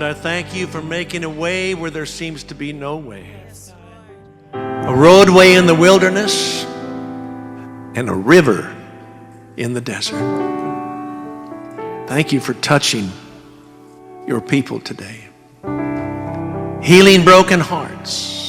Lord, I thank you for making a way where there seems to be no way. A roadway in the wilderness and a river in the desert. Thank you for touching your people today. Healing broken hearts.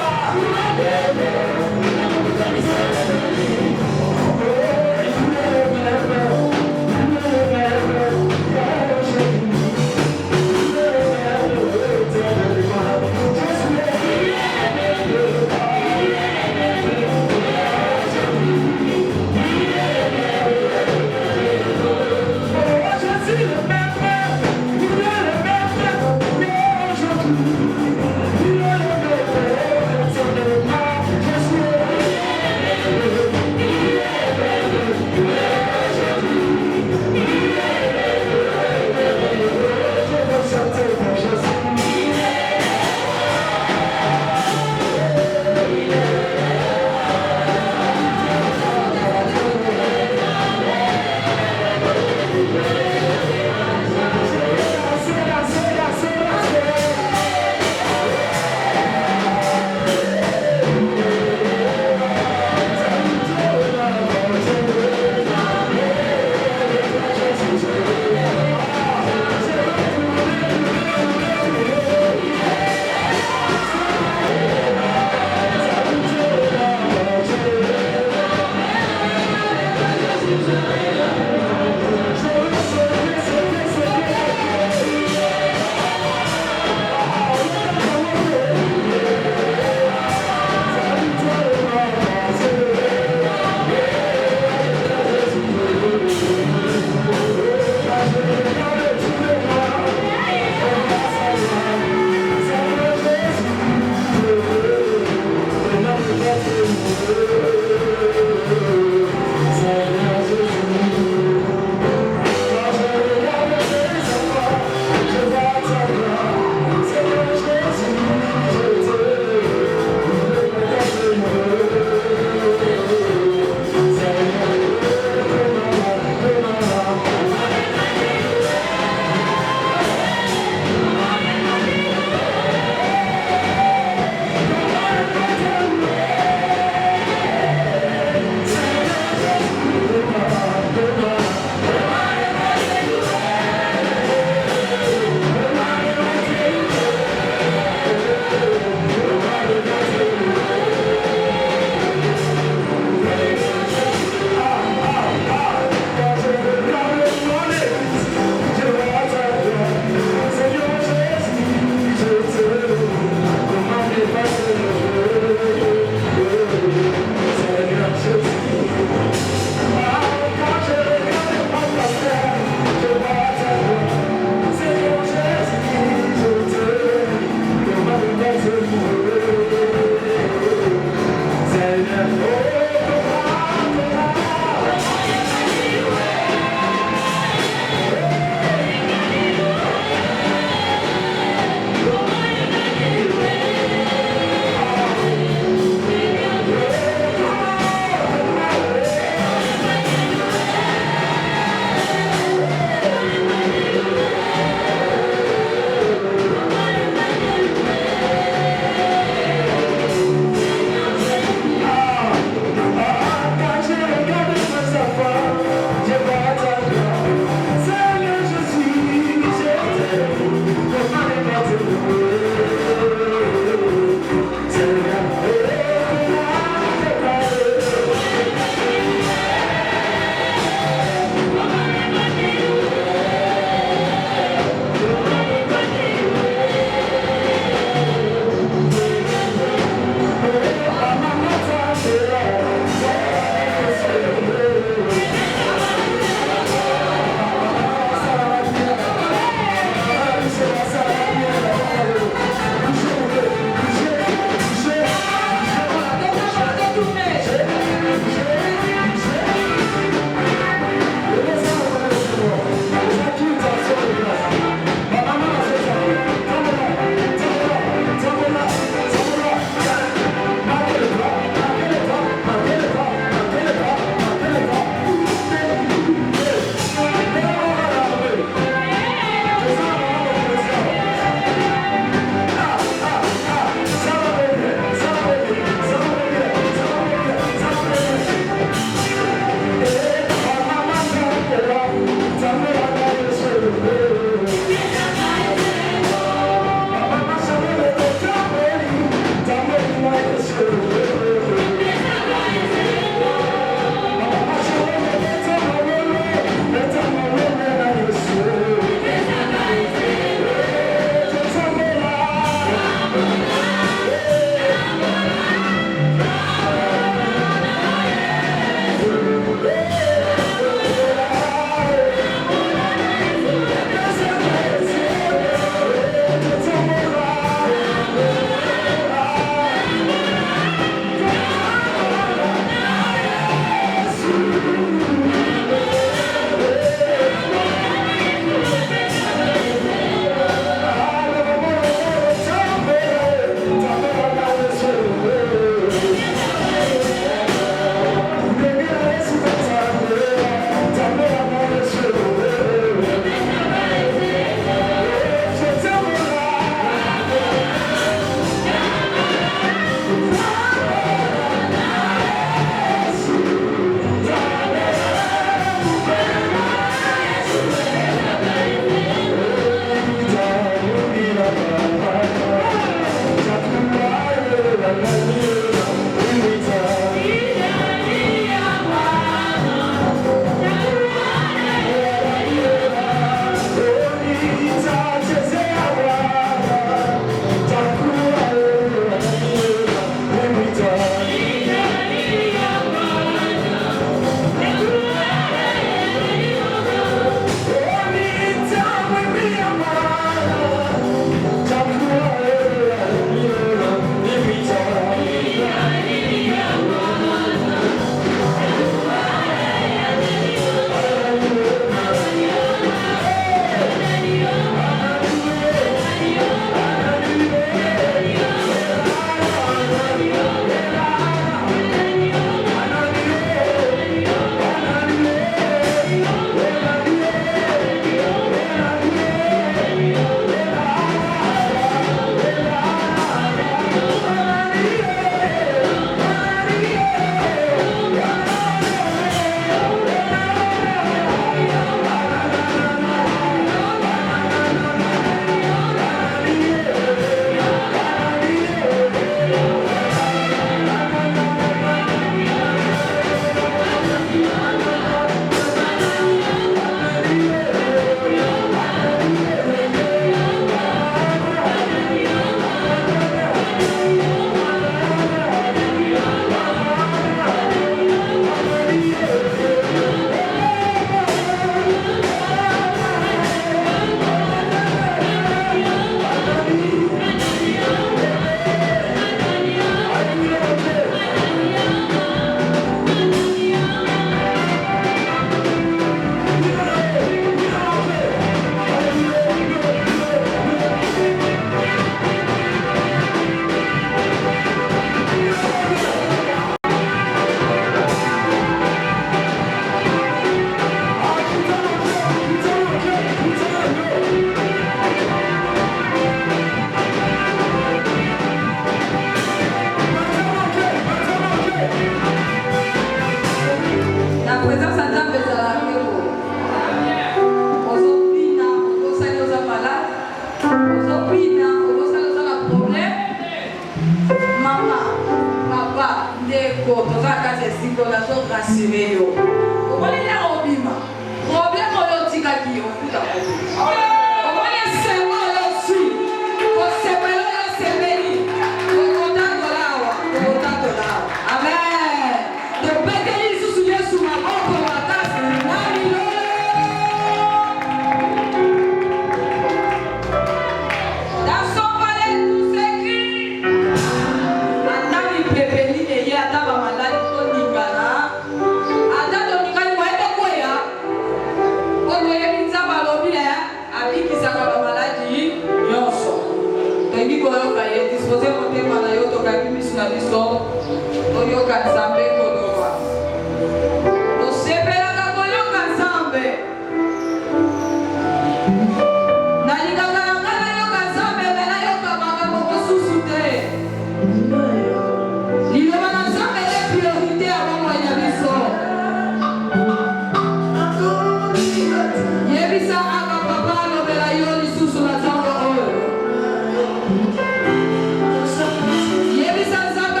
Yebisa nzambe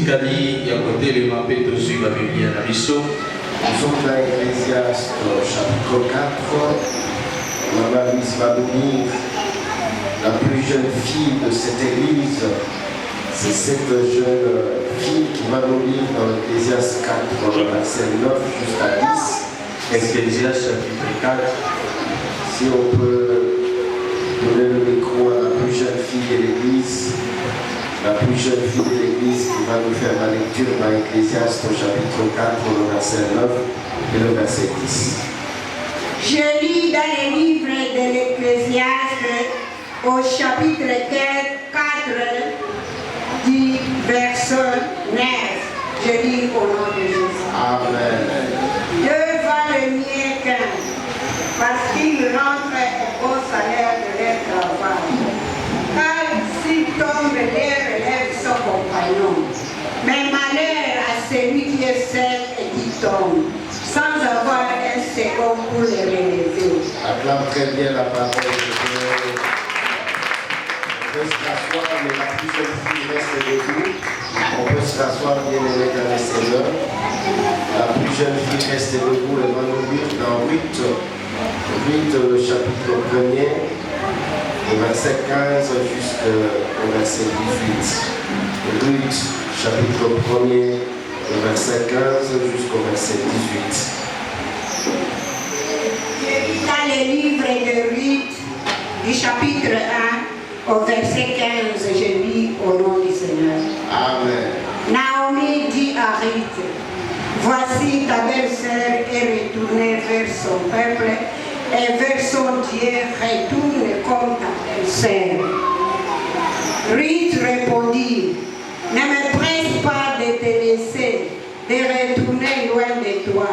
Tikali, il y a côté le mappé de sur la Bible, à Risso. Nous sommes dans Ecclésiaste chapitre 4. Maman Louise va nous lire la plus jeune fille de cette église. C'est cette jeune fille qui va nous lire dans l'Ecclésiaste 4, verset 9 jusqu'à 10. Ecclésiaste chapitre 4. Si on peut donner le micro à la plus jeune fille de l'église, la plus jeune fille de l'église qui va nous faire la lecture dans Ecclésiaste au chapitre 4, le verset 9 et le verset 10. Je lis dans les livres de l'Ecclésiaste au chapitre 4 du verset 9. Je lis au nom de Jésus. Amen. Dieu va le mieux qu'un, parce qu'il rentre au salaire de leur travail. Car s'il tombe, les relève son compagnon. Mais malheur à celui qui est seul et qui tombe, sans avoir un second pour les relever. Acclame très bien la parole de Dieu. On peut se rasseoir, mais la plus jeune fille reste debout. On peut se rasseoir, bien aimé dans le Seigneur. La plus jeune fille reste debout. Elle va nous lire dans 8, le chapitre 1er, au verset 15 jusqu'au verset 18. 8, chapitre 1er, le verset 15 jusqu'au verset 18. Dans les livres de Ruth, du chapitre 1 au verset 15, je lis au nom du Seigneur. Amen. Naomi dit à Ruth, voici ta belle-sœur est retournée vers son peuple et vers son Dieu, retourne comme ta belle-sœur. Ruth répondit, ne me presse pas de te laisser, de retourner loin de toi.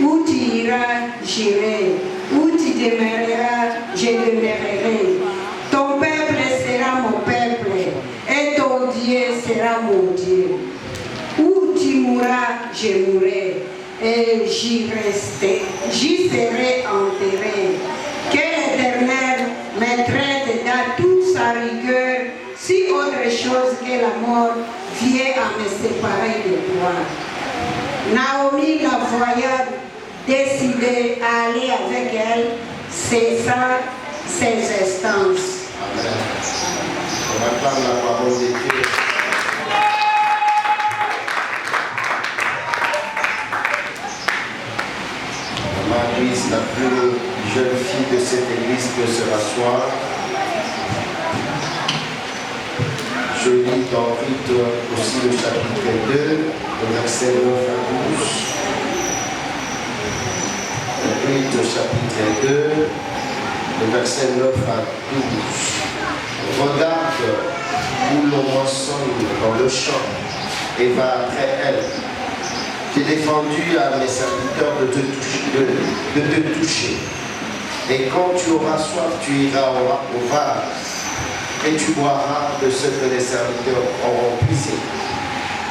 Où tu iras, j'irai. Où tu demeureras, je demeurerai. Ton peuple sera mon peuple, et ton Dieu sera mon Dieu. Où tu mourras, je mourrai, et j'y serai enterré. Que l'Éternel me traite dans toute sa rigueur, si autre chose que la mort vient à me séparer de toi. Naomi, la voyant décidée à aller avec elle, cessa ses instances. Amen. On acclame la parole de Dieu. Maman Louise, la plus jeune fille de cette église, peut se rasseoir. Je lis dans Ruth aussi le chapitre 2, le verset 9 à 12. Ruth chapitre 2, le verset 9 à 12. Regarde où l'on moissonne dans le champ et va après elle. J'ai défendu à mes serviteurs de te toucher. Et quand tu auras soif, tu iras au vase et tu boiras de ce que les serviteurs auront puisé.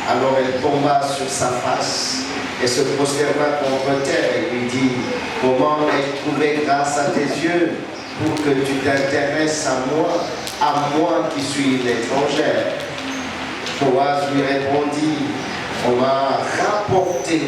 Alors elle tomba sur sa face et se prosterna contre terre et lui dit, comment ai-je trouvé grâce à tes yeux pour que tu t'intéresses à moi qui suis une étrangère? Boaz lui répondit, on m'a rapporté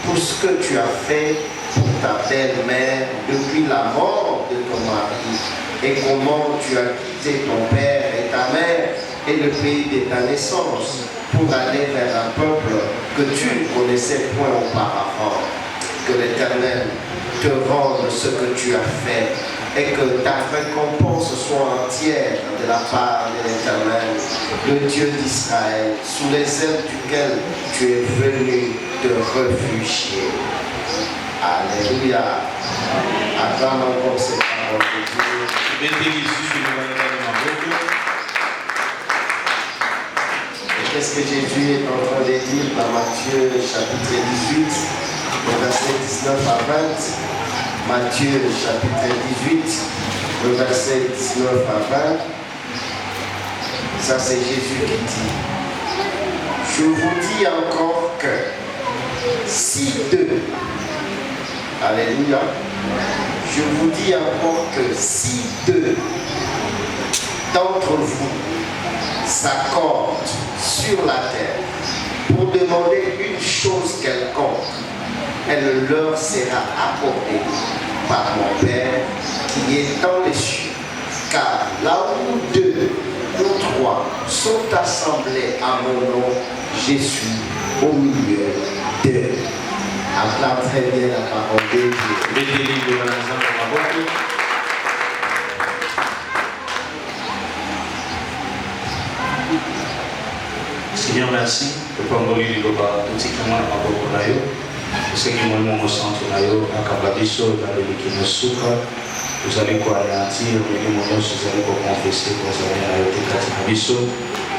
tout ce que tu as fait pour ta belle-mère depuis la mort de ton mari et comment tu as quitté ton père et ta mère et le pays de ta naissance pour aller vers un peuple que tu ne connaissais point auparavant. Que l'Éternel te rende ce que tu as fait et que ta récompense soit entière de la part de l'Éternel, le Dieu d'Israël, sous les ailes duquel tu es venu te réfugier. Alléluia. Acclame encore cette parole de Dieu. Et qu'est-ce que Jésus est en train de dire dans Matthieu chapitre 18, le verset 19 à 20? Matthieu chapitre 18, le verset 19 à 20. Ça c'est Jésus qui dit, je vous dis encore que si deux, alléluia, je vous dis encore que si deux d'entre vous s'accordent sur la terre pour demander une chose quelconque, elle leur sera accordée par mon Père qui est dans les cieux. Car là où 2 ou 3 sont assemblés à mon nom, je suis au milieu d'eux. Acclame très bien la parole de Dieu. Seigneur, merci pour le de l'Oba, tout ce qui m'a apporté. Ce qui m'a montré à Kababiso, dans le Likino Souka, vous allez quoi anéantir, mais les moyens, vous allez quoi confesser, vous allez à Yotekatinabiso,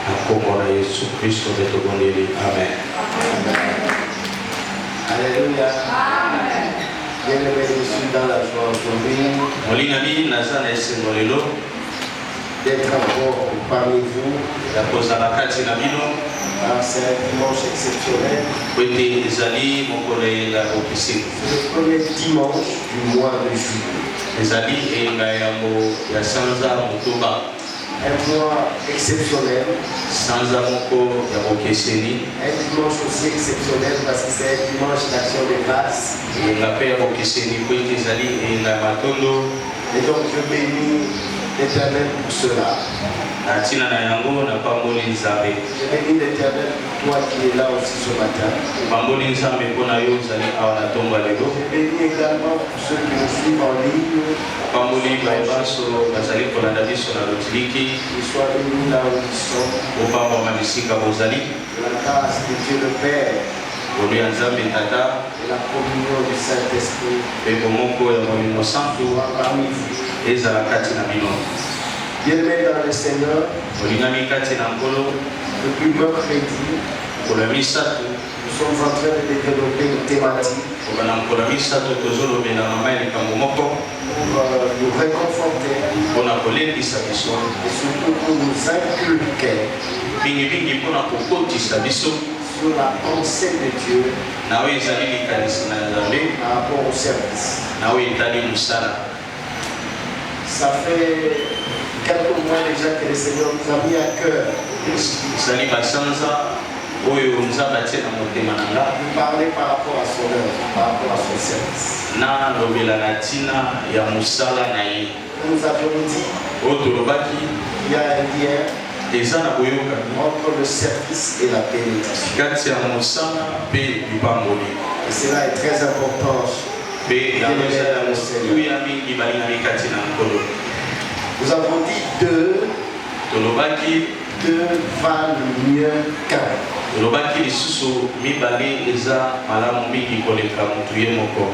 à Komora Jésus Christ, de Tobondeli. Amen. Alléluia. Bien-aimés, je suis dans la joie aujourd'hui Molinami, Nazana et Sengolelo, d'être encore parmi vous. la cause à la Katinabino, C'est un dimanche exceptionnel. Kwete Ezali, Mokole, la Okisi. C'est le premier dimanche du mois de juillet. Ezali, et Ngayamo, Yasanza, Motoba, Un mois exceptionnel. Sanza Moko, Yamokeseni, Un dimanche aussi exceptionnel parce que c'est un dimanche d'action de grâce. et la paix Yamokeseni, Kwete Ezali, et Namatondo, Et donc je bénis l'Éternel pour cela. Natina Nayango, Napamboli Nzambe. Je bénis l'Éternel pour toi qui es là aussi ce matin. Pamboli Nzambe, Ponayo, Zali, Awanatomba Lego. Je bénis également pour ceux qui nous suivent en ligne. Pamboli, Baibaso, Bazali, Polandabiso, Nalotiliki, Qu'ils soient bénis là où ils sont. Opamba Mamisika, Bozali, La grâce de Dieu le Père Olu Nzambe, Tata, et la communion du Saint-Esprit Pepomoko, Yamolino Santo, soient parmi vous. Ezala Katina Bino. Bien-aimés dans le Seigneur, Olinami Katina Nkolo, depuis mercredi, Kola Misato, nous sommes en train de développer une thématique Kobana Kola Misato, Tozolo, Bena Mama, Kamomoko, pour nous réconforter Pona Kolendisa Biso, et surtout pour nous inculquer Bingi Bingi, Pona Kokotisa Biso, sur la pensée de Dieu Nawe Ezali Likanisi na Nzambe, par rapport au service. Nawe Etali Musala. Ça fait quelques mois déjà que le Seigneur nous a mis à cœur Ezali Basanza, Oyo Nzamba Tiena Motema Nanga, de parler par rapport à son œuvre, par rapport à son service. Na Lobela Natina, Ya Musala Naye, Nous avions dit Otolobaki, qu'il y a un lien Ezana Boyoka, entre le service et la bénédiction. Kati ya Musala, Pe Bipamboli. Et cela est très important. Pe Yamosala Musuya Mingi Balinami Katina Nkolo. Nous avons dit deux Tolobaki, valent mieux qu'un. Tolobaki lisusu mibale eza malamu mingi koleka mutu ye moko.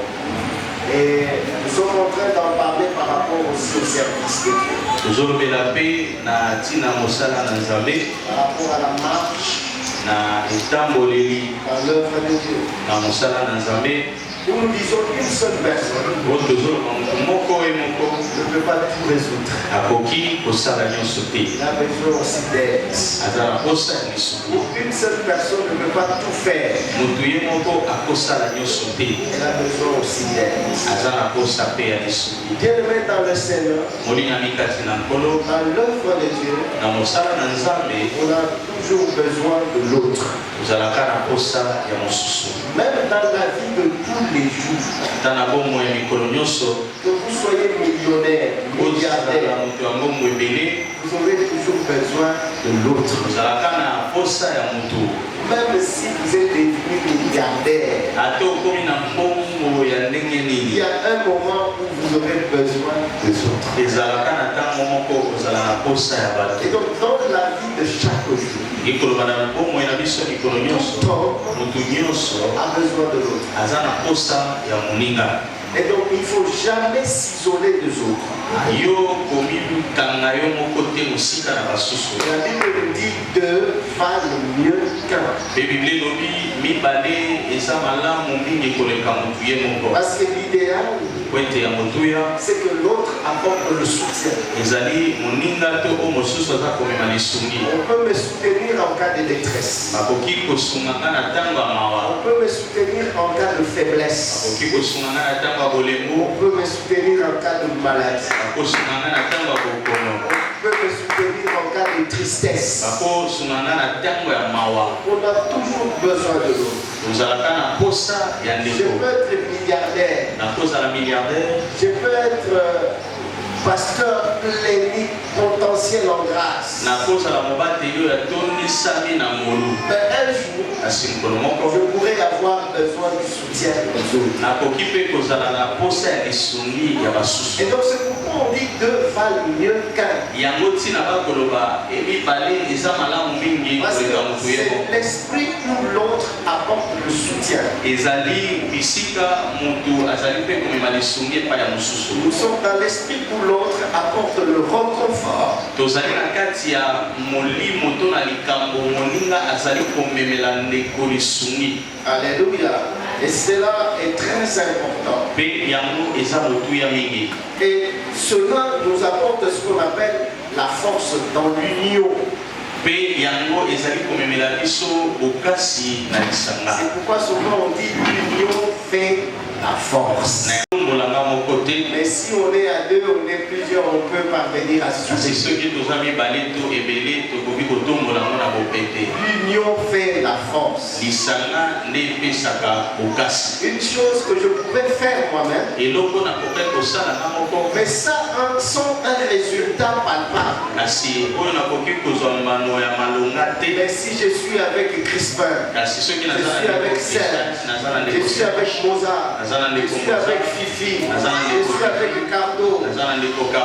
Et nous sommes en train d'en parler par rapport aussi au service de Dieu. Tozolobela pe na tina mosala na Nzambe, Par rapport à la marche na etamboleli dans l'œuvre de Dieu. na mosala na Nzambe, Où nous disons une seule personne oyo tozoloba mutu moko ye moko ne peut pas tout résoudre. akoki kosala nyonso te. Il a besoin aussi d'aide. Aza na posa ya lisusu. Une seule personne ne peut pas tout faire. Mutu ye moko akosala nyonso te. Elle a besoin aussi d'aide. Aza na posa pe ya lisusu. Bien-aimés dans le Seigneur, Molingami kati na Nkolo, dans l'œuvre de Dieu, na mosala na Nzambe, on a toujours besoin de l'autre. ozalaka na posa ya mosusu. Même dans la vie de tous les jours, Ata na bomoi ya mikolo nyonso, que vous soyez millionnaire, ozala milliardaire, moto ya mbongo ebele, vous aurez toujours besoin de l'autre. ozalaka na posa ya motu. Même si vous êtes devenu milliardaire, Ata okomi na mbongo ya ndenge il nini, y a un moment où vous aurez besoin des autres. ezalaka na ntango moko ozala na posa ya Et bato. donc, dans la vie de chaque jour, Ekoloba na bomoi na biso mikolo nyonso, tout homme motu nyonso a besoin de l'autre. aza na posa ya moninga. Et donc, il ne faut jamais s'isoler des autres. Yo komikanga yo moko te mosika na basusu. La Bible nous dit deux valent mieux qu'un. Pe Biblia elobi mibale eza malamu mingi koleka motu ye moko. Parce que l'idéal, Po ete ya motuya c'est que l'autre apporte le soutien. ezali moninga to oyo mosusu aza komema lisungi. On peut me soutenir en cas de détresse. Bakoki kosunganga na ntango ya mawa, On peut me soutenir en cas de faiblesse. bakoki kosunganga na ntango ya On bolembo, peut me soutenir en cas de maladie. bakosunganga na ntango ya bokono, On peut me soutenir en cas de tristesse. Bako sunanga na tango ya mawa. On a toujours besoin de l'autre. Ozalaka na posa ya Je ndeko. peux être milliardaire. Na posa la milliardaire. Je peux être pasteur plénipotentiel en grâce. Na posa la mobate yo ya toni sami na molu. Mais un jour, Asinkolo moko. je pourrais avoir besoin du soutien des autres. Na koki pe kozala na posa ya lisungi ya basusu. Et donc c'est pourquoi on dit deux valent mieux qu'un. Yango tina bakoloba emibale eza malamu mingi Parce que koleka moto ye c'est moko. l'esprit où l'autre apporte le soutien. Ezali bisika moto azali pe komema lisungi epai ya mosusu. Nous sommes dans l'esprit où l'autre apporte le réconfort. Tozali na kati ya molimo to na likambo moninga azali komemela ndeko lisungi. Alléluia. Et cela est très important. Pe yango eza motuya mingi. Et cela nous apporte ce qu'on appelle la force dans l'union. Pe yango ezali komemela biso bokasi na lisanga. C'est pourquoi souvent on dit l'union fait la force. Na ngolanga moko te. Mais si on est à deux, on est plusieurs, on peut parvenir à Kasi succès. soki toza mibale to ebele tokoki kotombola ngo na bopete. L'union fait la force. Lisanga nde epesaka bokasi. Une chose que je pouvais faire moi-même, Eloko nakoki kosala na moko. mais ça sans un résultat palpable. Kasi oyo nakoki kozwa mbano ya malonga te. Mais si je suis avec Crispin, Kasi soki je suis avec Serge, je suis avec Mozart, je suis avec Fifi, je suis avec Ricardo,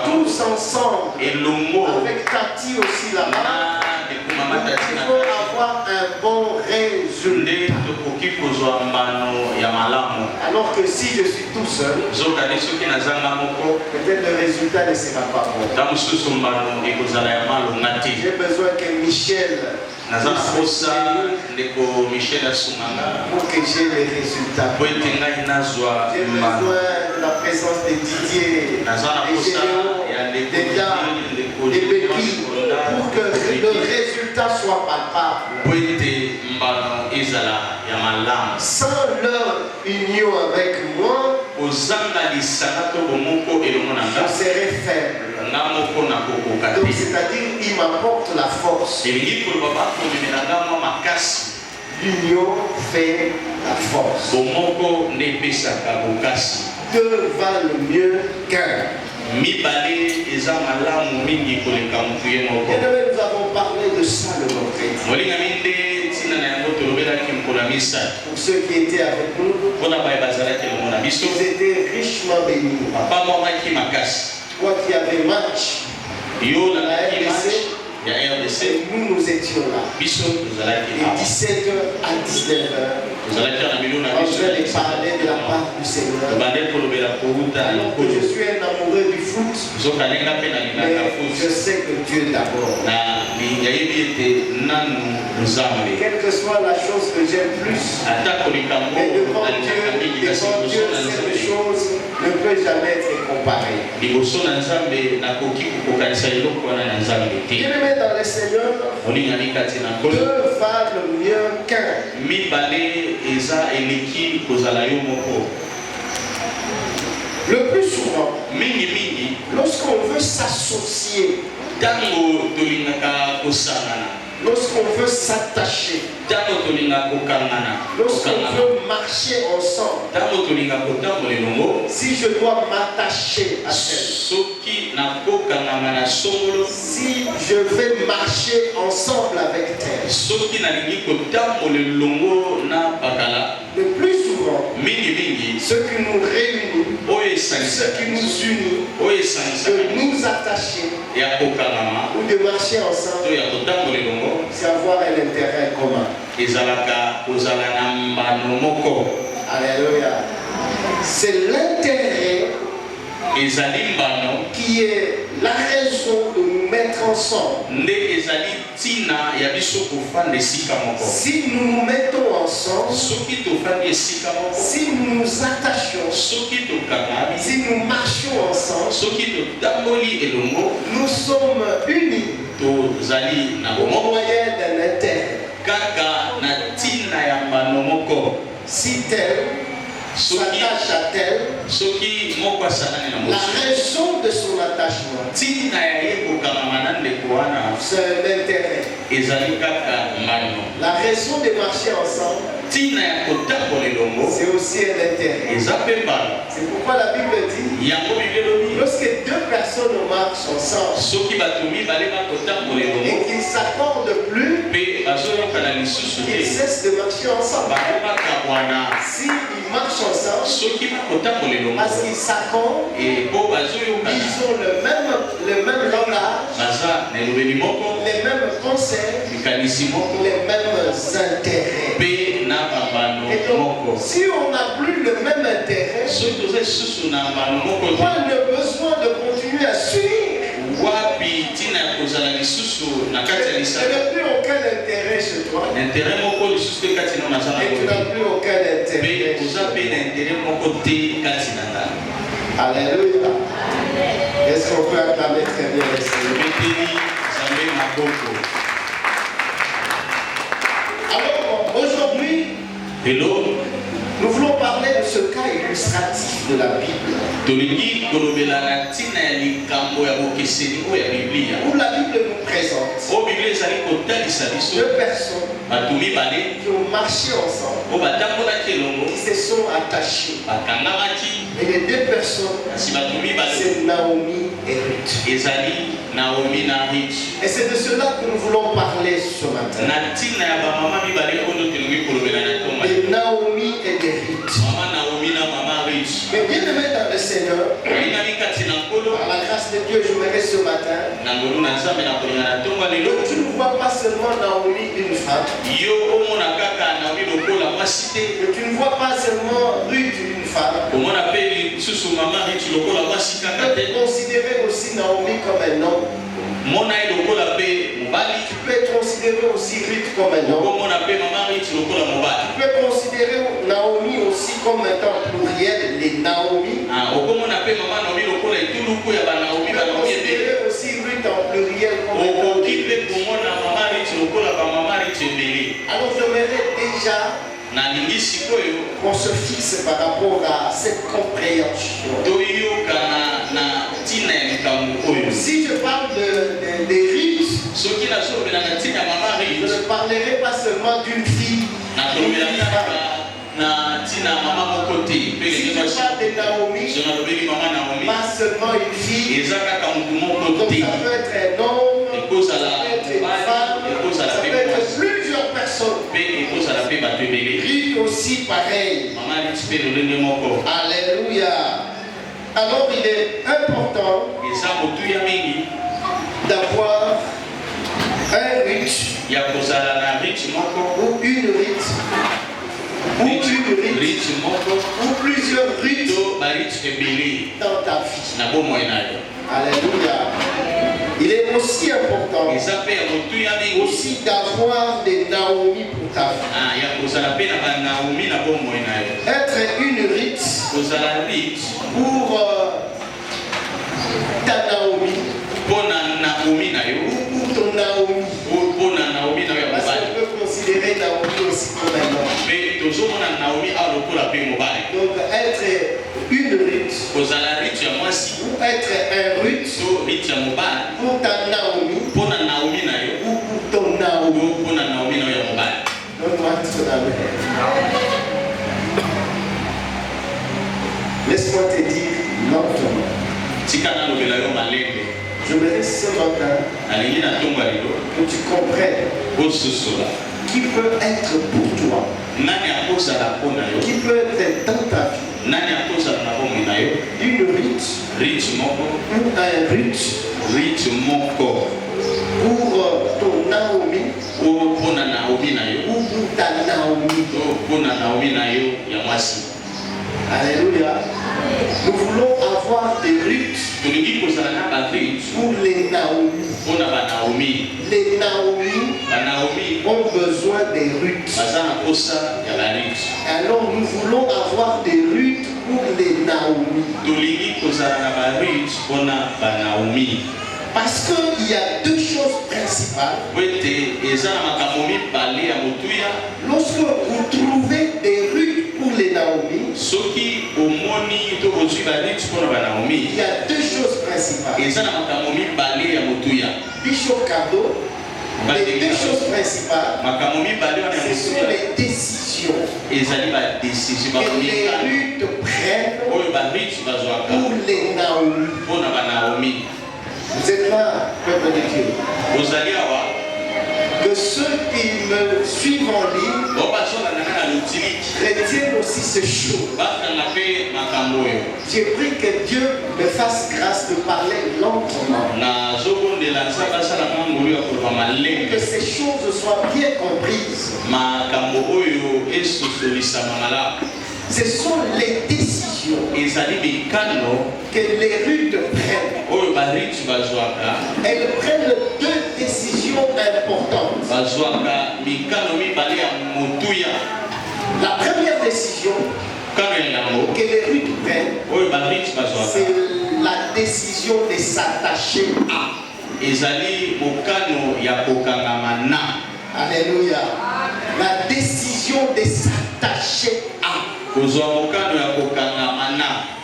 tous ensemble, elongo avec Tati aussi là-bas, na ekumama il tati na faut avoir un bon résultat. nde tokoki kozwa mbano ya malamu. Alors que si je suis tout seul, zokani soki nazanga moko peut-être le résultat ne sera pas bon. ta mosusu mbano ekozala ya malonga te. J'ai besoin que Michel naza na puisse posa m'aider ndeko michel asunganga pour que j'ai les résultats. po ete ngai nazwa J'ai mbano. besoin de la présence de Didier, naza na des posa Généaux, ya ndeko des gars, ndeko des Becky, pour que le résultat soit palpable. po ete mbano ezala ya malamu. Sans leur union avec moi, kozanga lisanga to bomoko elongo na je nga serai faible. nga moko nakokoka Donc te. c'est-à-dire, il m'apporte la force. elingi koloba bakomemela nga mwa makasi. L'union fait la force. bomoko nde epesaka bokasi. Deux valent mieux qu'un. mibale eza malamu mingi koleka motu ye moko. Bien-aimés, nous avons parlé de ça le vendredi. molingami nde ntina na yango tolobelaki mokolo ya misato Pour ceux qui étaient avec nous, mpona baye bazalaki elongo na biso. ils étaient richement bénis. papa mwamaki makasi. Toi qui avais match, yo nalalaki match ya rdc et nous, nous étions là. biso tozalaki De awa. 17h à 19h, tozalaki na milio na en biso train de parler de la part du Seigneur. tobande kolobela kouta Alors que je lokolo suis un amoureux du foot, zokalenga mpe nalingaka mais je futi sais que Dieu d'abord. na yayebi ete nanu nzambe Quelle que soit la chose que j'aime plus, ata kolikambo mais devant nalingaka mingi kasi Dieu, liboso na cette nzambe chose ne peut jamais être comparée. liboso na nzambe nakoki kokokanisa eloko wana na nzambe te. Bien-aimés dans le Seigneur, olingami kati na nkolo deux valent mieux qu'un. mibale eza eleki kozala yo moko. Le plus souvent, mingimingi lorsqu'on veut s'associer, ntango tolingaka kosangana, lorsqu'on veut s'attacher, ntango tolingaka kokangana, lorsqu'on veut marcher ensemble, ntango tolingaka kotambola elongo, si je dois m'attacher à elle, soki nakokangama na songolo, si je vais marcher ensemble avec elle, soki nalingi kotambola elongo na bakala, le plus souvent, mingimingi ce qui nous réunit, oyo ce esangisaka qui nous unit, oyo esangisaka de nous attacher ya kokangama ou de marcher to ensemble, ya kotambola elongo c'est avoir un intérêt commun. ezalaka kozala na mbano moko. Alléluia. C'est l'intérêt ezali mbano qui est la raison de nous mettre ensemble. nde ezali ntina ya biso kofanda esika moko. Si nous nous mettons ensemble, soki tofandi esika moko, si nous nous attachons, soki tokangami, si nous marchons ensemble, soki totamboli elongo, nous sommes unis tozali na au bomoko moyen d'un intérêt. kaka na ntina ya mbano moko. Si tel, s'attache à tel, soki moko asanani na la mosusu raison de son attachement, ntina ya ye kokangama na ndeko wana c'est l'intérêt. ezali kaka mano. La raison de marcher ensemble, Ntina ya kotambola elongo c'est aussi un intérêt. eza mpe mbala. C'est pourquoi la Bible dit, yango Biblia elobi lorsque deux personnes marchent ensemble soki bato mibale bakotambola et elongo qu'ils ne s'accordent plus, mpe bazoyokana lisusu ils te cessent de marcher ensemble. bango bakabwana. S'ils marchent ensemble, Soki bakotambola elongo parce qu'ils s'accordent, mpo bazoyokana ils ont le même langage, baza na elobeli moko les mêmes conseils, likanisi moko les mêmes intérêts. mpe na bambano Et donc, moko. si on n'a plus le même intérêt, soki toza lisusu na mbano moko pas te le besoin de continuer à suivre. wapi ntina ya kozala lisusu na kati ya Tu lisano n'as plus aucun intérêt chez toi. intere moko lisusu te kati na naza na Et tu n'as plus aucun intérêt. mpe oza mpe na intere moko te kati na nga. Alléluia. Est-ce qu'on peut acclamer très bien le Seigneur? beteli nzambe maboko. Alors, aujourd'hui, Hello, nous voulons parler de ce cas illustratif de la Bible, tolingi kolobela na ntina ya likambo ya bokeseni oyo ya biblia où la Bible nous présente oyo biblia ezali kotalisa biso deux personnes bato mibale qui ont marché ensemble, oyo batambolaki elongo qui se sont attachés. bakangamaki Et les deux personnes, kasi bato mibale c'est Naomi et Ruth. ezali Naomi na Ruth. Et c'est de cela que nous voulons parler ce matin. na ntina ya bamama mibale oyo tolingi kolobela na ntonga De Naomi et de Ruth. mama Naomi na mama Ruth. Mais bien aimé dans le Seigneur, olinga kati na nkolo par la grâce de Dieu, je voudrais ce matin na ngolu na nzambe na kolinga na ntonga lelo que tu ne vois pas seulement Naomi une femme, yo omona kaka Naomi lokola mwasi te que tu ne vois pas seulement Ruth une femme, omona mpe lisusu mama Ruth lokola mwasi tu kaka te peux considérer aussi Naomi comme un homme. mona ye lokola mpe mobali Tu peux considérer aussi Ruth comme un homme. okomona mpe mama Ruth lokola mobali Tu peux considérer Naomi aussi comme étant pluriel, les Naomi. okomona mpe mama Naomi lokola etuluku ya banaomi Tu peux banaomi ebele considérer aussi Ruth en pluriel comme étant okoki des mpe Ruth. komona mama Ruth lokola bamama Ruth ebele. Alors j'aimerais déjà nalingi sikoyo qu'on se fixe par rapport à cette compréhension. toyokana na ntina ya likambo oyo. Si je parle des riches, soki nazolobela na ntina ya mama je Ruth ne parlerai pas seulement d'une fille. nakolobela kaka na ntina ya mama moko te mpe Si lenge je mwasi parle de Naomi, so nalobeli mama Naomi pas seulement une fille, eza kaka motu moko donc te ça peut être un homme, ça ekozala peut être une mobali femme, ekozala ça mpe peut être mwasi plusieurs personnes. mpe ekozala mpe bato ebele. Ruth aussi pareil. mama Ruth mpe lolenge moko Alléluia. Alors il est important eza motuya mingi d'avoir un Ruth ya kozala na Ruth moko ou une Ruth ou une Ruth Ruth moko ou plusieurs Ruth to baRuth ebele dans ta vie. na bomoi na yo. Alléluia. Il est aussi important eza mpe ya motuya mingi aussi d'avoir des Naomi pour ta vie. ya kozala mpe na banaomi na bomoi na yo. Être une Ruth kozala Ruth pour ta Naomi mpo na Naomi na yo ou pour ton Naomi. mpo na Naomi na yo ya Parce mobali qu'on peut considérer Naomi aussi comme un homme. mpe tozomona Naomi awa lokola mpe mobali. Donc être une Ruth kozala Ruth ya mwasi ou être un Ruth to Ruth ya mobali pour ta Naomi mpo na Naomi na yo ou pour ton Naomi. to mpo na Naomi na yo ya mobali. Donne-moi ton amen. Laisse-moi te dire lentement. tika nalobela yo malembe Je voudrais ce matin nalingi na ntongo ya lelo que tu comprennes ososola qui peut être pour toi, nani akozala mpo na yo qui peut être dans ta vie, nani akozala na bomoi na yo. une Ruth Ruth moko ou un Ruth Ruth moko pour ton Naomi oyo mpo na Naomi na yo ou pour ta Naomi. to mpo na Naomi na yo ya mwasi. Alléluia. Nous voulons avoir des Ruth tolingi kozala na baRuth pour les Naomi. mpo na banaomi. Les Naomi banaomi ont besoin des Ruth. baza na posa ya baRuth. Alors nous voulons avoir des Ruth pour les Naomi. tolingi kozala na baRuth mpo na banaomi Parce qu'il y a deux choses principales. po ete eza na makambo mibale ya motuya. Lorsque vous trouvez des Ruth pour les Naomi, soki pour Naomi. Il y a deux choses principales. Et ça, Bishop Kado, les deux choses principales, ce sont les décisions que les Ruth prennent pour les Naomi. Vous êtes là, peuple de Dieu. Que ceux qui me suivent en ligne retiennent aussi ce show. J'ai pris que Dieu me fasse grâce de parler lentement. Que ces choses soient bien comprises. Ce sont les décisions que les Ruth prennent. Elles prennent deux décisions importantes. La première décision que les Ruth prennent, c'est la décision de s'attacher à. Alléluia. La décision de s'attacher à.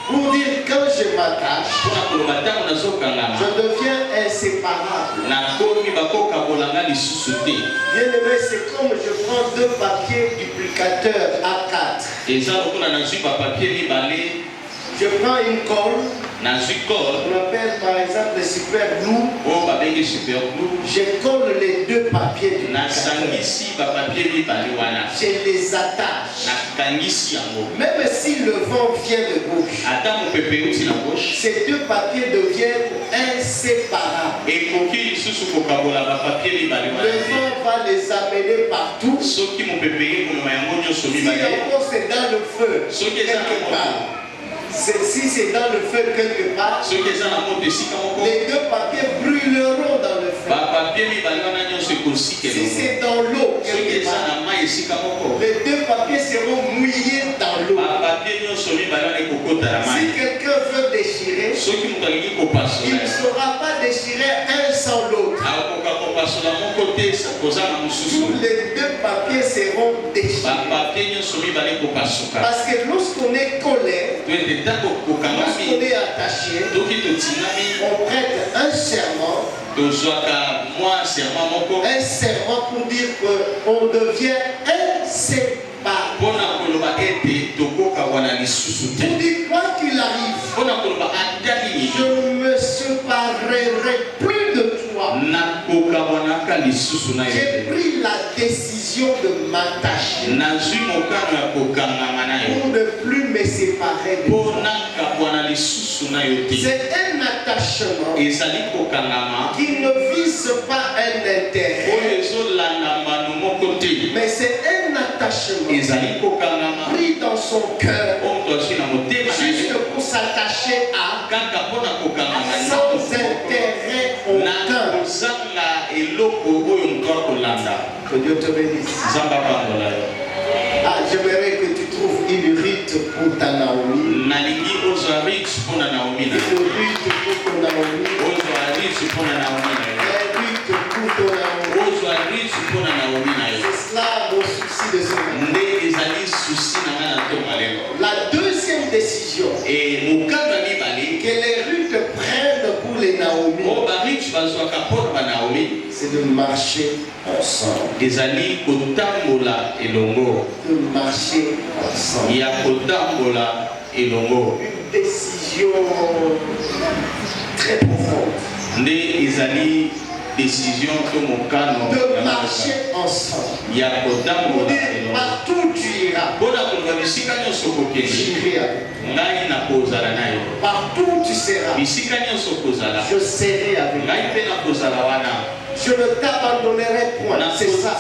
Pour dire quand je m'attache, je deviens inséparable. Bien aimé, c'est comme je prends deux papiers duplicateurs A4. Je prends une colle. On appelle par exemple le super glue. Je colle les deux papiers duplicateurs. Je les attache. Même si le vent vient de gauche, ces deux papiers deviennent inséparables. Le vent va les amener partout. Si encore c'est dans le feu, quelque part. Si c'est dans le feu quelque part, les deux papiers brûleront dans le feu. Si c'est dans l'eau quelque part, les deux papiers seront mouillés dans l'eau. Si quelqu'un veut déchirer, il ne saura pas déchirer un sans l'autre. Tous les deux papiers seront déchirés. Parce que lorsqu'on est collé, lorsqu'on est attaché, on prête un serment. Un serment pour dire qu'on devient inséparable. Pour dire quoi qu'il arrive, je ne me séparerai plus de toi. J'ai pris la décision de m'attacher pour ne plus me séparer de toi. C'est un attachement qui ne vise pas un intérêt, mais c'est un attachement pris dans son cœur juste pour s'attacher à, sans intérêt aucun. Que Dieu te bénisse. Ah, j'aimerais que tu trouves une rite pour ta Naomi. Une rite pour ton Naomi. Une rite pour ton Naomi. C'est cela mon souci de ce matin. La deuxième décision que les Ruth prennent pour les Naomi, c'est de marcher ensemble. De marcher ensemble. Une décision très profonde. Décision de marcher ensemble. Pour dire partout tu iras, j'irai avec toi. Partout tu seras, je serai avec toi. Je ne t'abandonnerai point. C'est ça.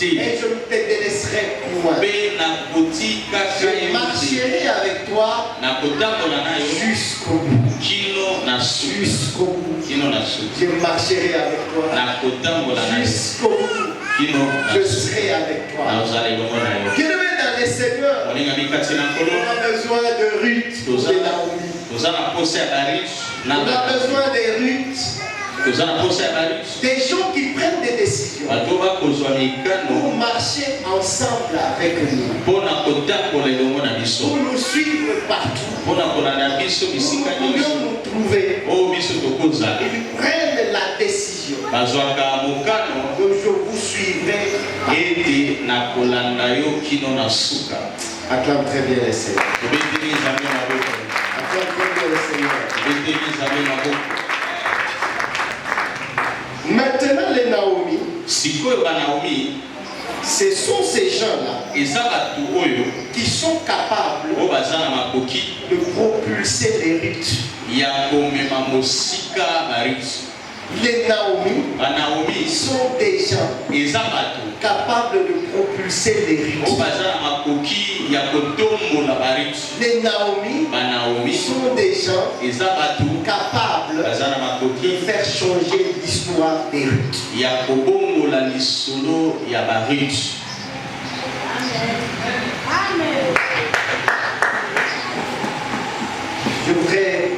Et je ne te délaisserai point. Je marcherai avec toi jusqu'au bout. Jusqu'au bout. Je marcherai avec toi jusqu'au bout. Je serai avec toi. Bien-aimé dans les Seigneurs, on a besoin de Ruth et Naomi. On a besoin de Ruth Des gens qui prennent des décisions pour marcher ensemble avec nous, pour nous suivre partout, où nous pourrions nous trouver. Ils prennent la décision que je vous suivrai. Acclame très bien les Seigneurs. Acclame très bien les Seigneurs. Maintenant les Naomi, ce sont ces gens-là qui sont capables de propulser les rites. Les Naomi sont des gens capables de propulser les rites. Les Naomi sont des gens capables de faire changer l'histoire des rites. Je voudrais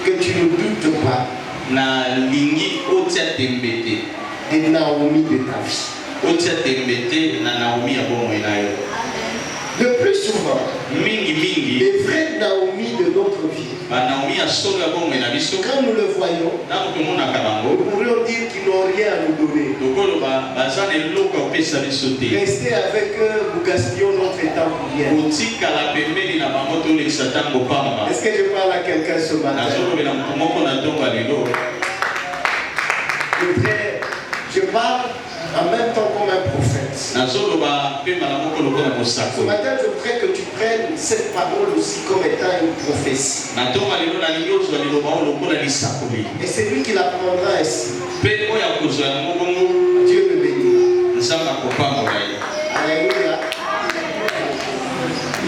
que tu ne doutes pas des Naomi de ta vie. Le plus souvent, les vrais Naomi de notre vie, quand nous le voyons, nous pourrions dire qu'ils n'ont rien à nous donner. Rester avec eux, nous gaspillons notre temps pour rien. Est-ce que je parle à quelqu'un ce matin? Je parle en même temps comme un prophète. Ce matin, je voudrais que tu prennes cette parole aussi comme étant une prophétie. Et c'est lui qui la prendra ainsi. Dieu le bénit. Alléluia.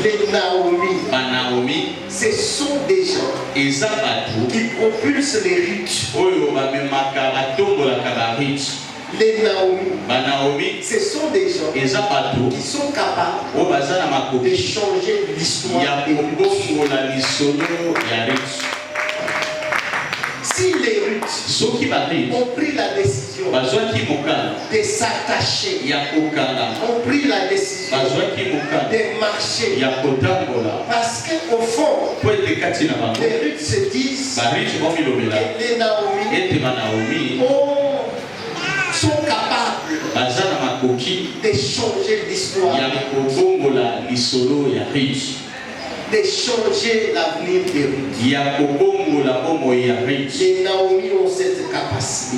Les Naomi, ce sont des gens qui propulsent les rites. Les Naomi, ce sont des gens qui sont capables de changer l'histoire des rites. Si les rites ont pris la décision de s'attacher, ont pris la décision de marcher, parce qu'au fond, les rites se disent que les Naomi sont capables de changer l'histoire, de changer l'avenir des rites. Les Naomi ont cette capacité.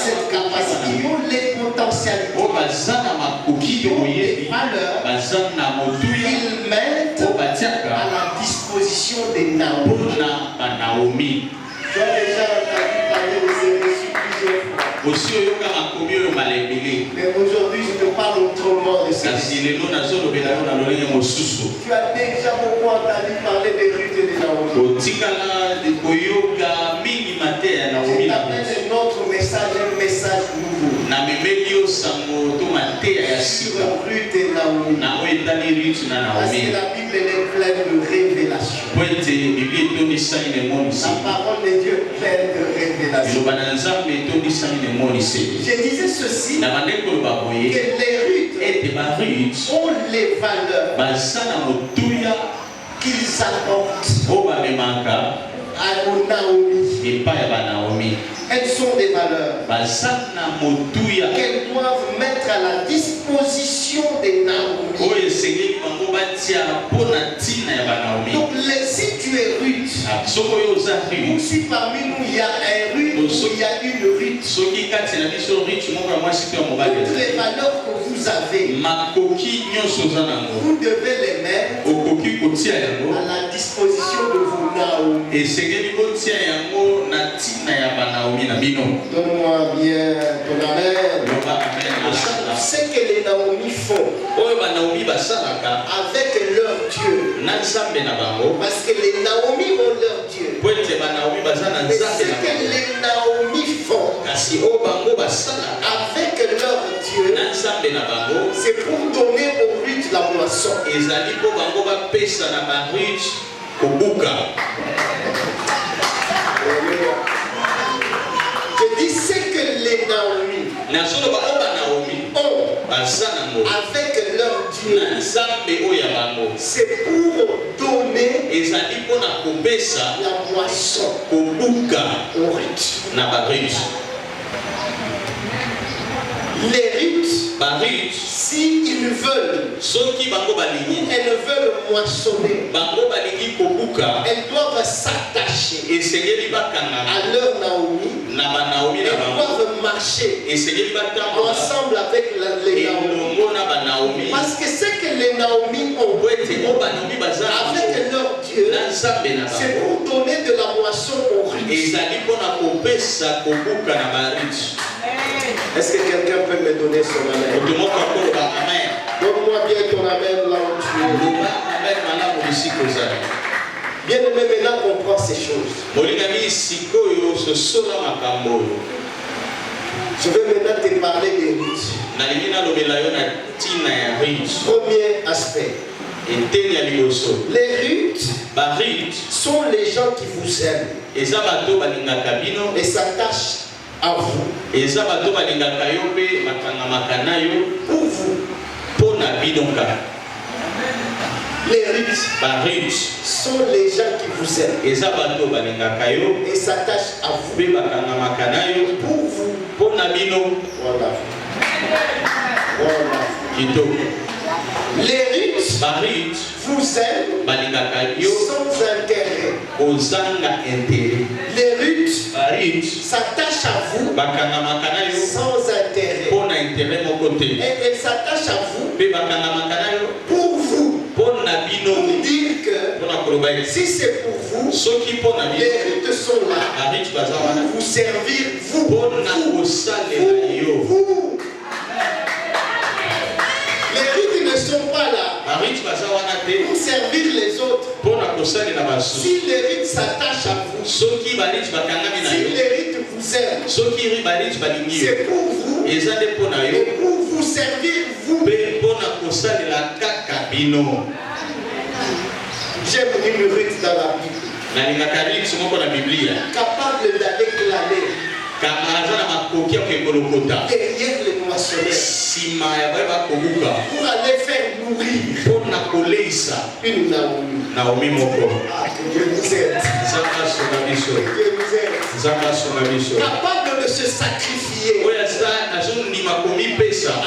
Cette capacité, ils ont les potentialités, ils ont les valeurs qu'ils mettent à la disposition des Naomi. Tu as déjà entendu parler de ces récits plusieurs fois. Mais aujourd'hui, je te parle autrement de ça. Tu as déjà beaucoup entendu parler des rites et des Naomi. Je t'amène notre message, un message nouveau. Sur rites et Naomi. Parce que la Bible est pleine de révélations. La parole de Dieu est pleine de révélations. Je disais ceci, que les rites ont les valeurs qu'ils apportent aux Naomi. Elles sont des valeurs qu'elles doivent mettre à la disposition des Naomi. Donc si tu es rude, ou si parmi nous il y a un rude, ou il y a une rude, toutes les valeurs que vous avez, vous devez les mettre à la disposition de vos Naomi. Donne-moi bien ton amen. Ce que les Naomi font avec leur Dieu, parce que les Naomi ont leur Dieu, mais ce que les Naomi font avec leur Dieu, c'est pour donner aux rites la moisson. Je les Naomi ont avec leur Dieu, c'est pour donner la moisson aux rites. Les rites, s'ils veulent, elles veulent moissonner, elles doivent s'attacher à leur Naomi, elles doivent marcher ensemble avec les Naomi. Parce que ce que les Naomi ont avec leur Dieu, c'est pour donner de la moisson aux rites. Est-ce que quelqu'un peut me donner son amen? Donne-moi bien ton amen là où tu es. Bien aimé, maintenant comprends ces choses. Je vais maintenant te parler des rites. Premier aspect. Les rites sont les gens qui vous aiment et s'attachent à vous. Pour vous. Les rites sont les gens qui vous aiment et s'attachent à vous. Pour vous. Voilà. Les rites vous aiment sans intérêt. Les rites s'attachent à vous sans intérêt. Et elles s'attachent à vous pour vous. Pour dire que si c'est pour vous, les rites sont là pour vous servir, vous. Les rites ne sont pas là pour servir les autres. Si les rites s'attachent à vous, si les rites vous aiment, c'est pour vous et pour vous servir, vous. J'aime une rite dans la Bible, capable d'aller glaner derrière les moissonneurs pour aller faire nourrir une Naomi. Ah, que Dieu nous aide. Capable de se sacrifier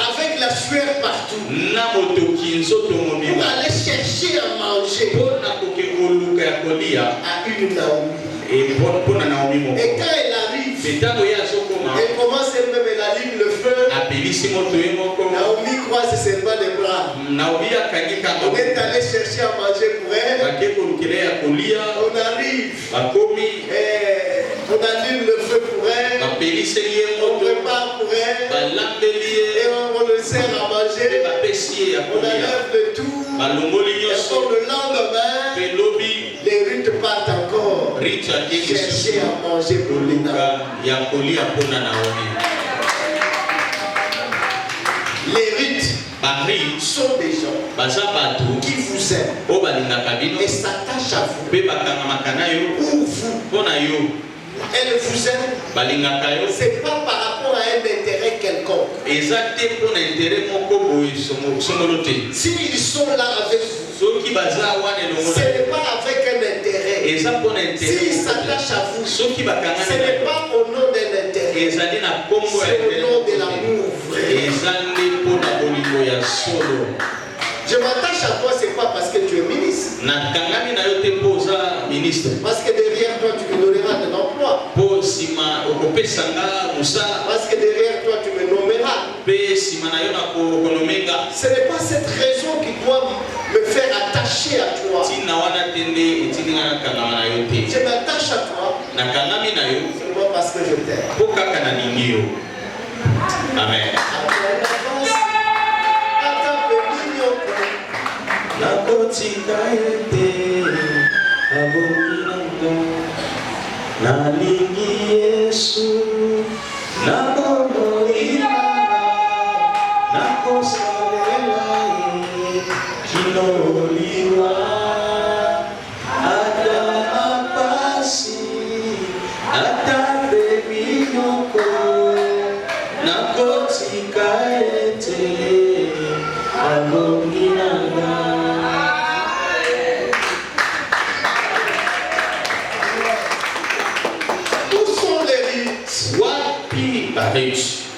avec la sueur partout pour aller chercher à manger à une Naomi. Et quand elle arrive, elle commence elle-même, elle allume le feu. Naomi croise seulement les bras. On est allé chercher à manger pour elle. On arrive. On allume le feu pour elle. On prépare pour elle. Et on le sert à manger. On enlève le tout. Et pour le lendemain, les rites partent encore chercher à manger pour les Naomi. Les rites sont des gens qui vous aiment et s'attachent à vous pour vous. Elles vous aiment, c'est pas par rapport à un intérêt quelconque. S'ils sont là avec vous, ce n'est pas avec un intérêt. S'ils s'attachent à vous, ce n'est pas au nom d'un intérêt, c'est au nom de l'amour vrai. Je m'attache à toi, c'est pas parce que tu es ministre. Parce que derrière toi, tu me donneras de l'emploi. Parce que derrière toi, tu me nommeras. Ce n'est pas cette raison qui doit me faire attacher à toi. Je m'attache à toi seulement parce que je t'aime. Amen. Nakotika ete abokinanga nalingi Yesu nabomoina nakosalela kinoliwa ata mapasi ata bebinyoko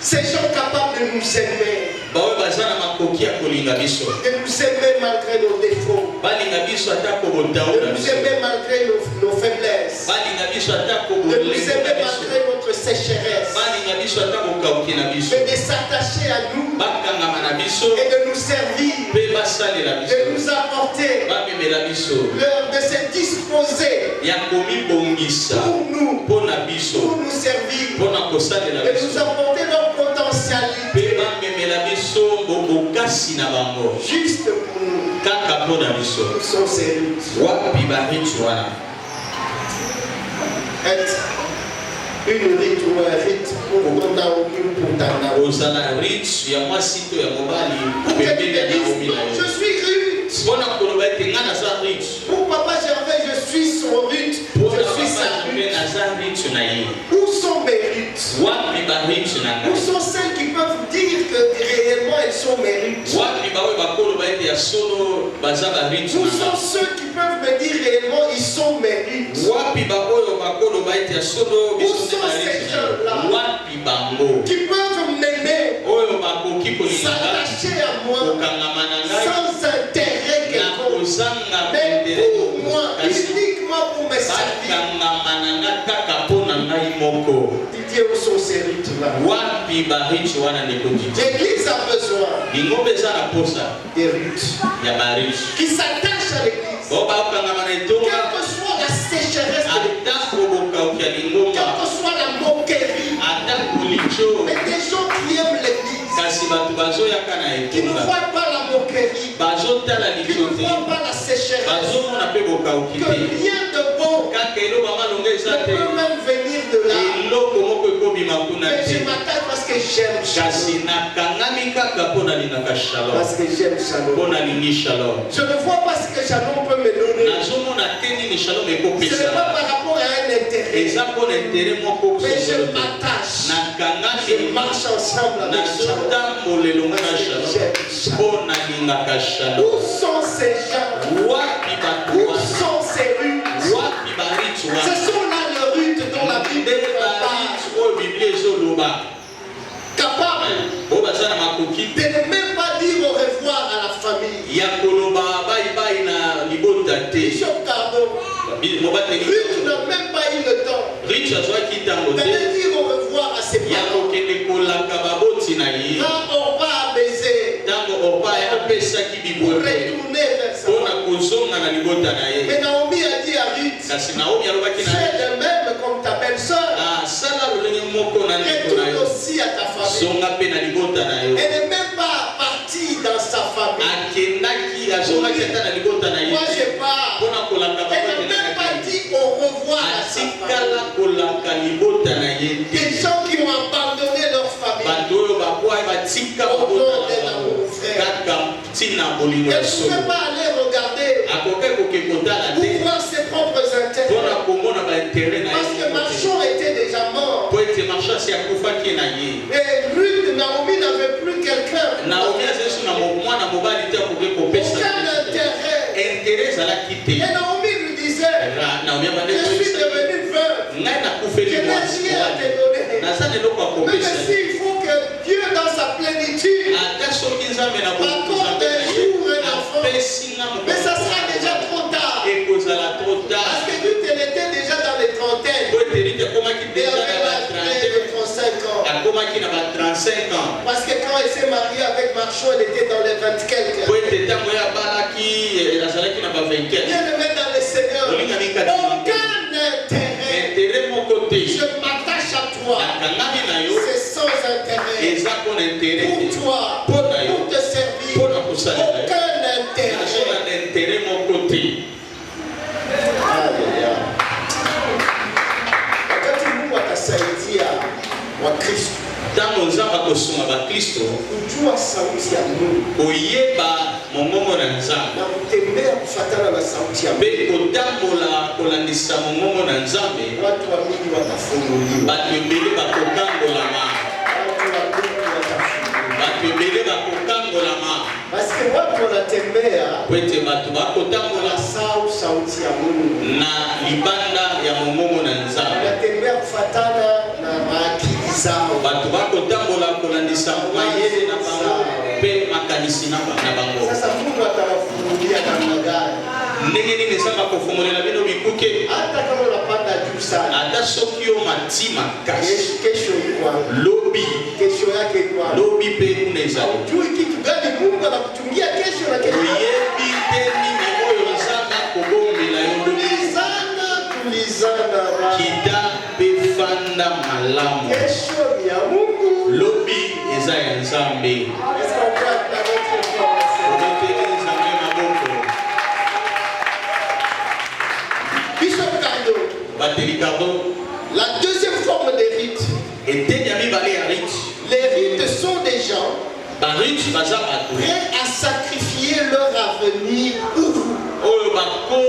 Ces gens capables de nous aimer. De nous aimer malgré nos défauts. De nous aimer malgré nos faiblesses. De nous aimer malgré notre sécheresse. Mais de s'attacher à nous. Et de nous servir. De nous apporter. De se disposer. Pour nous servir. De nous apporter leur potentialité. Juste pour nous. Nous sommes sérieux. Être une rite ou un rite pour Gonda ou pour Tana. Je suis rite. Pour Papa Gervais, je suis son rite. Je suis sa rite. Où sont mes rites? Où sont celles qui peuvent dire que réellement elles sont mes rites? Où sont ceux qui peuvent me dire réellement ils sont mes rites? Où sont ces gens-là qui peuvent m'aimer, s'attacher à moi sans intérêt quelconque, mais pour moi, uniquement pour me servir? Didier, où sont ces rites-là? L'église a besoin des rites qui s'attachent à l'église. Quelle que soit la sécheresse de l'église, quelle que soit la moquerie, mais des gens qui aiment l'église, qui ne voient pas la moquerie, qui ne voient pas la sécheresse, que rien de bon ne peut même venir de là. Mais je m'attaque parce que j'aime Shalom. Parce que j'aime Shalom. Je ne vois pas ce que Shalom peut me donner. Ce n'est pas par rapport à un intérêt. Mais je m'attache. Je marche ensemble avec Shalom. Où sont ces gens? Où sont ces rues? Ce sont là les rues dont la Bible parle. Capable de ne même pas dire au revoir à la famille. Bishop Cardo, Ruth n'a même pas eu le temps d'aller dire au revoir à ses parents. Quand on va baiser, pour retourner vers sa famille. Mais Naomi a dit à Ruth, fais de même comme ta belle-sœur. Retourne aussi à ta famille. Elle n'est même pas partie dans sa famille. Moi je pars. Elle n'a même pas dit au revoir à sa famille. Des gens qui ont abandonné leur famille. Au nom de l'amour, frère. Elle ne pouvait pas aller regarder pour voir ses propres intérêts. Parce que Marchand était déjà mort. Et Ruth, Naomi n'avait plus quelqu'un. Aucun intérêt. Et Naomi lui disait, je suis devenue veuve. Je n'ai rien à te donner. Mais s'il faut que Dieu dans sa plénitude accorde un jour un enfant, mais ça sera déjà trop tard. Parce que Ruth, elle était déjà dans les trentaines. Et avait l'âge de 35 ans. Parce que quand elle s'est mariée avec Marchand, elle était dans les 20 quelques. Bien aimé dans le Seigneur, aucun intérêt. Je m'attache à toi. C'est sans intérêt. Pour toi, pour te servir. Aucun intérêt. Wakati Mungu atasaidia Wakristo kujua sauti ya Mungu na kutembea kufuatana na sauti ya Mungu, watu wa mingi watafunguliwa. Parce que watu wanatembea wanasahau sauti ya Mungu. Wanatembea kufuatana na maakili zao. kolakisa mayele na bango pe makanisi na bango. Sasa Mungu atawafunulia namna gani? Ndenge nini sanga kofungulela bino bikuke Hata kama unapanda juu sana, ata soki yo matima kasi kesho iko lobi kesho yake iko lobi pe kuna ezali juu kitu gani Mungu anakuchungia kesho na kesho. oyebi te nini oyo nzambe akobomela yo lobi Tulizana kita pe fanda malamu kesho ni ya Mungu. lobi eza ya nzambe. Est-ce qu'on peut acclamer cette information? Obeteli nzambe maboko Bishop Cardo, bateli cardo la deuxième forme des rites. eteni ya mibale ya rite. Les rites sont des gens barite baza bato prêts à sacrifier leur avenir pour vous. oyo bako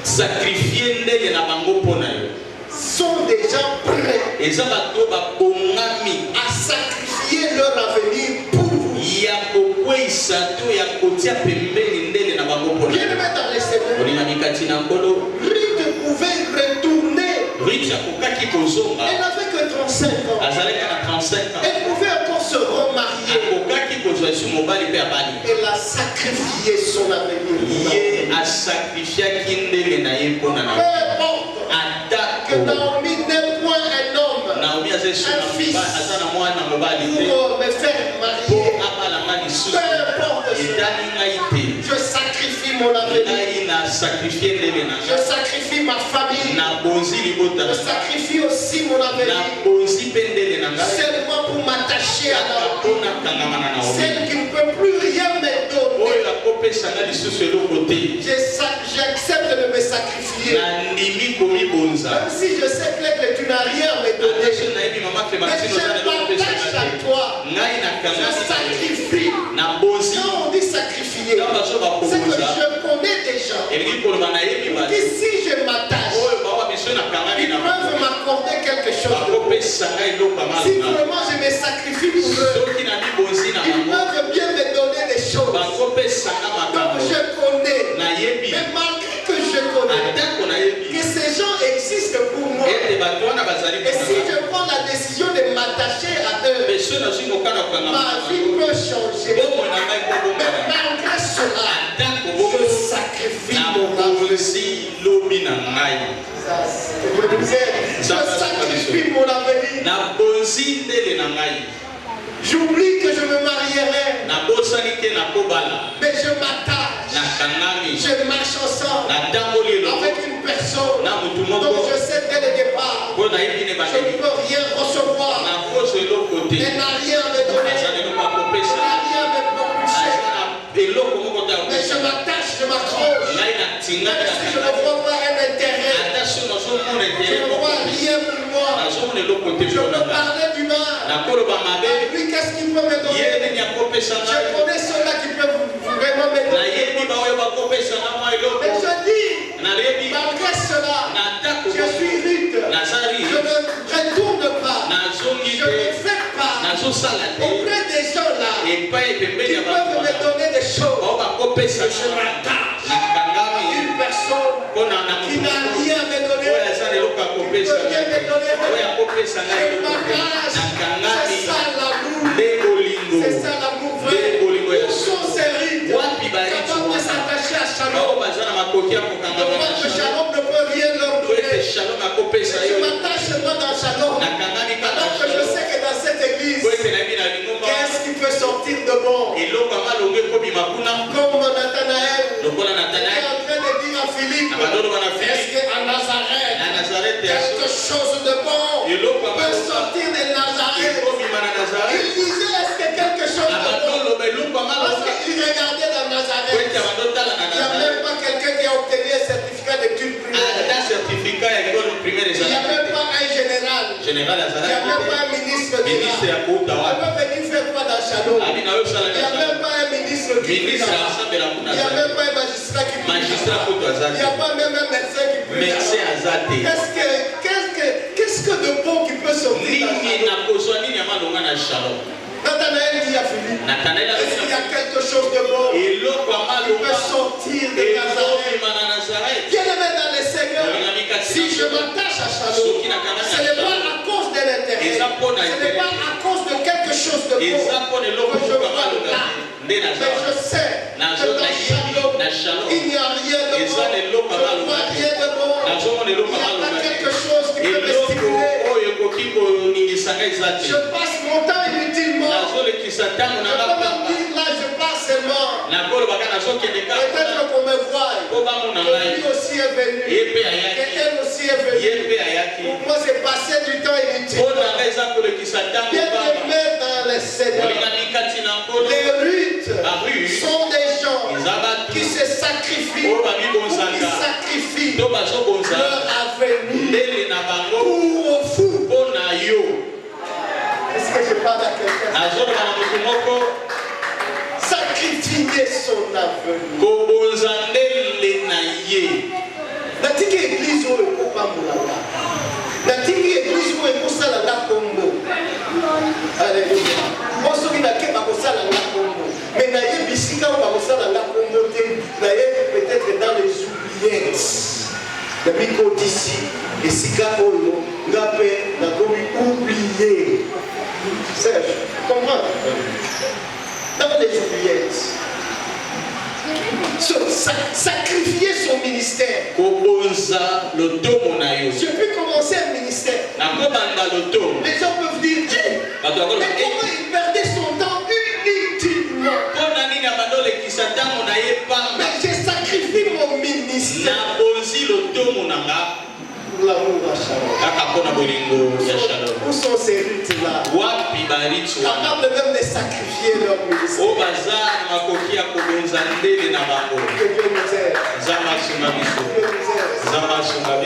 sakrifie ndenge na bango mpo na yo. Sont des gens prêts eza bato babongami à sacrifier leur avenir pour vous. ya kokweyisa to ya kotia pembeni ndenge na bango mpo na Bien yo. aimé dans les semaines, olinga mikati na nkolo Rite pouvait retourner. rite akokaki kozonga Elle n'avait que 35 ans. azalaki na 35 ans Elle pouvait encore se remarier. akokaki kozwa esu mobali mpe abali Elle a sacrifié son avenir. ye asakrifiaki ndenge na ye mpo na Peu na importe que atako Naomi n'est point un homme naomi aza esu na mobali aza na mwana mobali te pour me faire mpo marier. abalanga lisusu Peu importe cela. etali ngai te Je sacrifie mon avenir. ngai na sakrifie ndenge na Je ngai sacrifie ma famille. na bonzi libota Je na ngai sacrifie aussi mon na avenir. bonzi mpe ndenge na ngai Seulement pour m'attacher à kaka Naomi. mpo nakangama na naomi Celle qui ne peut plus rien me donner. oyo akopesa nga lisusu eloko te J'accepte de me sacrifier. nandimi komibonza Même si je sais que tu n'as rien à me donner. ata so nayebi mama Mais clémentine je oza na eloko kopesa m'attache nga à te toi. ngai Je nakangami sacrifie. na bonzi Quand on dit sacrifier, ntango bazo c'est que bakoboza je connais des gens elingi koloba nayebi bato qui, si je m'attache, oyo bawa biso nakangami ils na peuvent m'accorder quelque chose de bon. bakopesa ngai eloko ya Si malonga vraiment je me sacrifie pour eux, soki na mibonzi na ils bango peuvent bien me donner des choses. bakopesa nga Donc makambo je connais. nayebi Mais malgré que je connais atako nayebi que ces gens existent pour moi, ete bato wana bazali et si mpona je prends la décision de m'attacher à eux, beso nazwi mokana kokanga ma vie peut changer. bomoi na ngai Mais kobongana malgré cela, atako je bongo sacrifie mon avenir. nabozi lobi na ngai Je sacrifie mon avenir. nabonzi ndele na ngai J'oublie que je me marierai, nabosani te nakobala mais je m'attache. nakangami Je marche ensemble natamboli eloko avec une personne na motu dont moko je sais dès le départ, mpo nayebi ne je ne bandeli peux rien recevoir. nakozo eloko te Elle n'a rien à me donner. aza na eloko Elle akopesa n'a rien à me propulser. aza na eloko moko te Mais je akopesa m'attache, je m'accroche. ngai natingami Même si je ne nakangami vois pas un intérêt, ata so nazomona je etere ne moko vois rien pour moi. nazomona eloko te Je mpo na peux ngai parler du mal. nakoloba mabe Lui, qu'est-ce qu'il peut me ye donner? nini akopesa Je ngai connais ceux-là qui peuvent vraiment me donner. nayebi baoyo bakopesa nga mwa Mais eloko je dis, nayebi malgré cela, natako je suis rude. nazali Je ne retourne pas. nazongi Je ne te fais pas nazosala te auprès des gens là epai pembeni qui ya peuvent bato me donner des choses. bao bakopesa Je m'attache à nakangami une personne mpo na qui n'a rien à me donner. oyo aza na eloko akopesa Qui peut rien me donner. oyo akopesa ngai Je eloko te m'attache. nakangami C'est ça l'amour. nde bolingo C'est ça l'amour nde vrai. bolingo ya Où sont ces rites wapi bariti capables de wana s'attacher à bao Shalom? baza na makoki ya De kokangama voir na que shalom Shalom ne peut rien leur po ete donner. shalom akopesa Je yo m'attache moi dans Shalom. nakangami kaka Alors que je sais que dans cette église, po ete nayebi na lingomba qu'est-ce qui peut sortir de bon? eloko ya malongo ekobima kuna Comme Nathanaël lokola était natanael en train de dire à Philippe, na badolo bana est-ce filipe qu'à Nazareth, na nazarete quelque chose de bon eloko ya peut malongo sortir de Nazareth? ekobima na Il nazarete disait, est-ce que quelque chose na de bon? badoloba eloko ya Parce malongo qu'il regardait dans po Nazareth. ete badotala na Il n'y a nazarete même pas quelqu'un qui a obtenu un certificat d'études primaires. ata certificat ya école primaire Il n'y a même ezalaki pas un général. général Il n'y a même azalaki pas un ministre ministre d'État. ya kouta On wapi peut venir faire quoi dans Shalom? abi na yo osala Il n'y a même pas un ministre qui prie ministre là-bas. asambela kuna Il n'y a azali même pas un magistrat qui prie magistrat là-bas. kutu Il n'y a azali pas même un médecin qui prie médecin là-bas. aza te Qu'est-ce que de bon qui peut sortir dans nini Shalom? nakozwa nini ya malonga na shalom Nathanaël dit à Philippe, natanael est-ce qu'il y a quelque chose de bon eloko ya qui peut malonga sortir de Nazareth? ekobima na nazarete Bien-aimé dans le Seigneur, si je m'attache à Shalom, ce n'est pas à cause de l'intérêt, ce n'est pas à cause de quelque chose bon eza mpo na eloko que je moko vois maloba là. nde Mais naza je sais que dans Shalom, il n'y a rien de bon. Je ne vois rien de bon. Il n'y a pas quelque chose qui peut me stimuler. Je passe mon temps inutilement. Je peux même dire là, je passe seulement. Peut-être qu'on me voit. Que lui aussi est venu. Qu'elle aussi est venue. Pour moi, c'est passer du temps inutile. Bien aimé dans le Seigneur. Les Ruth sont des gens qui se sacrifient ou qui sacrifient leur avenir pour vous. Est-ce que je parle à quelqu'un? Sacrifier son avenir. Natiki église où il faut pas mourir. Natiki église où il faut ça la Congo. Alléluia. Moi ce qui n'a qu'à pas ça la Congo. Mais naïe bisika ou pas ça la Congo. Naïe peut-être dans les oubliettes. La micro d'ici et sika olo ngapé na komi oublié. Serge, comprends? Dans les oubliettes. Sacrifier son ministère. Je peux commencer un ministère. Les gens peuvent dire, mais comment il perdait son temps inutilement? Mais j'ai sacrifié mon ministère. Pour l'amour à Shalom. Où sont ces rites-là? Capables même de sacrifier leur ministère. Que Dieu nous aide.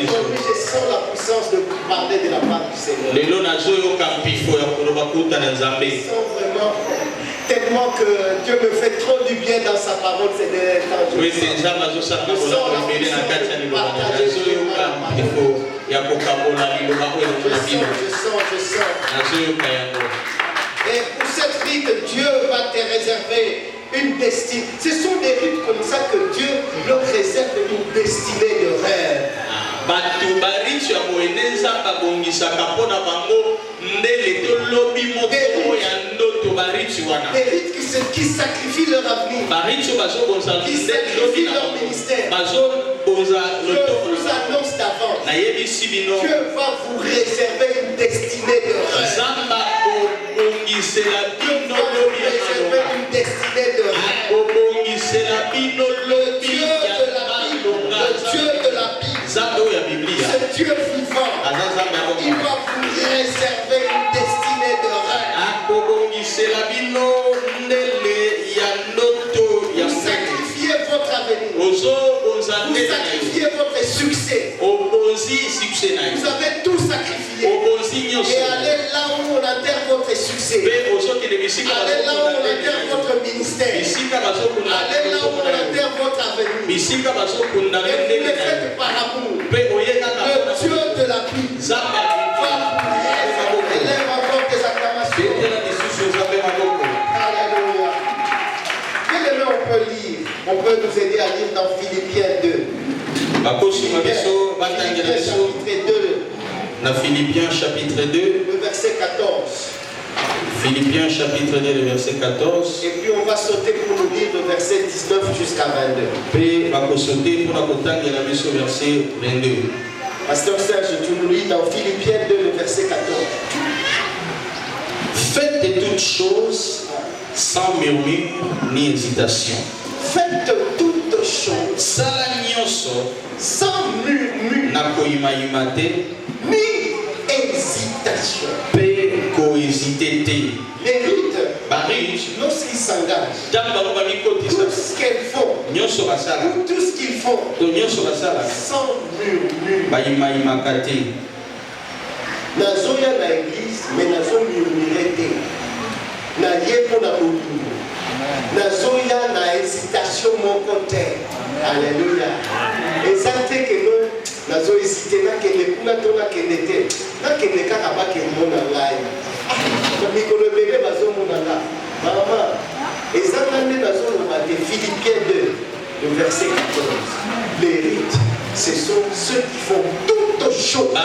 Aujourd'hui, je sens la puissance de vous parler de la part du Seigneur. Je sens vraiment tellement que Dieu me fait trop du bien dans sa parole ces derniers temps. Je sens la puissance de partager je sens. Et pour cette vie que Dieu va te réserver une destinée. Ce sont des rites comme ça que Dieu leur réserve une destinée de rêve. Des rites qui sacrifient leur avenir, qui sacrifient leur ministère. Je vous annonce d'avance, Dieu va vous réserver une destinée de rêve. Dieu va vous réserver une destinée de rêve. Le Dieu de la Bible, ce Dieu vivant, il va vous réserver une destinée de rêve. Vous sacrifiez votre avenir. Vous sacrifiez votre succès. Vous avez tout sacrifié. Et allez là où on enterre votre succès. Allez là où on enterre votre ministère. Allez là où on enterre votre avenir. Et vous le faites par amour. Le Dieu de la Bible va vous élève encore des acclamations. Alléluia. Quel aimé on peut lire? On peut nous aider à lire dans Philippiens 2. Philippiens chapitre 2, le verset 14. Philippiens chapitre 2, le verset 14. Et puis on va sauter pour nous lire le verset 19 jusqu'à 22. Puis on va sauter pour la verset 22. Pasteur Serge, tu nous lis dans Philippiens 2, le verset 14. Faites de toutes choses sans murmure ni hésitation. Faites toutes choses sans murmure ni hésitation. Les rites, lorsqu'ils s'engagent, tout ce qu'elles font, ou tout ce qu'ils font, sans murmure. Nazoya na église, mais nazo murmurer te. Na yeko na bolingo. Nazoya na hésitation mon côté. Alléluia. Exacte que non, nazo hésiter na kende kuna tona kende te. Na kende kaka ba ke mona ngai. Na mikolo bébé bazo mona nga. Maman, exactement nazo lo ba de Philippiens 2, le verset 14. Les rites, ce sont ceux qui font toutes choses. Tout ce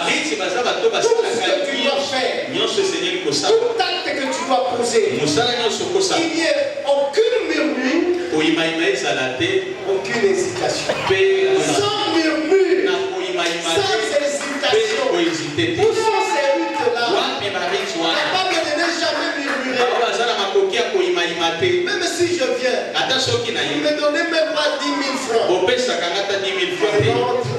que tu dois faire, tout acte que tu dois poser commencé, mosala nyonso kosa il n'y ait aucune murmure, koyimayima ezala te aucune hésitation. mpe Sans murmure, na koyimayima sans te mpe hésitation. kohésite te Où sont ces rites-là? wapi barite wana Papa ne n'est jamais murmuré. bao baza na makoki ya koyimayima te Même si je viens, ata soki na il ye ne me donnait même pas 10 000 francs. bopesaka ngata 10 000 francs Je te rentre,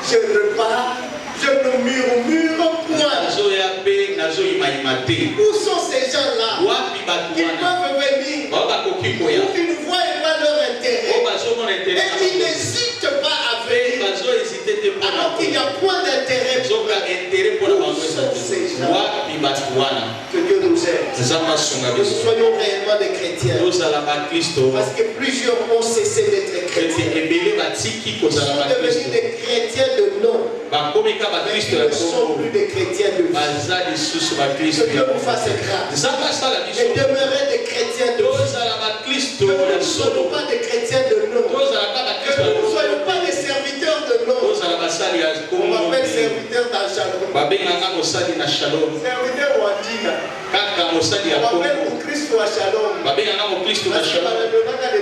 je repars, je ne murmure point. nazoya mpe nazoyimayima te Où sont ces gens-là? wapi bato Ils wana peuvent venir. bao bakoki koya Où ils ne voient pas leur o intérêt. bazomona Et intere ils n'hésitent pas à mpe venir. bazohésite te mpona Alors qu'il n'y a point d'intérêt. zoka intere mpona bango eza te wapi bato wana Que Dieu nous aide. nzambe asunga Que nous biso soyons réellement des chrétiens. tozala bakristo Parce que plusieurs ont cessé d'être ete chrétiens. ebele batiki Ils kozala sont devenus bakristo des chrétiens de nom. bakomi ka Mais bakristo ils ya ne sont kongo plus des chrétiens de vie. baza lisusu Que bakristo Dieu ya nous fasse grâce. nzambe asala Et biso demeurer des chrétiens de vie. tozala bakristo Que nous ya ne soyons solo pas des chrétiens de nom. tozala ka Que bakristo nous ne ya soyons pas des serviteurs de nom. tozala basali ya On m'appelle kongo serviteur dans Shalom. babenganga mosali na shalom Serviteur ou Andina. kaka mosali ya On m'appelle kongo pour Christ ou à Shalom. babenganga mokristo na Parce que shalom de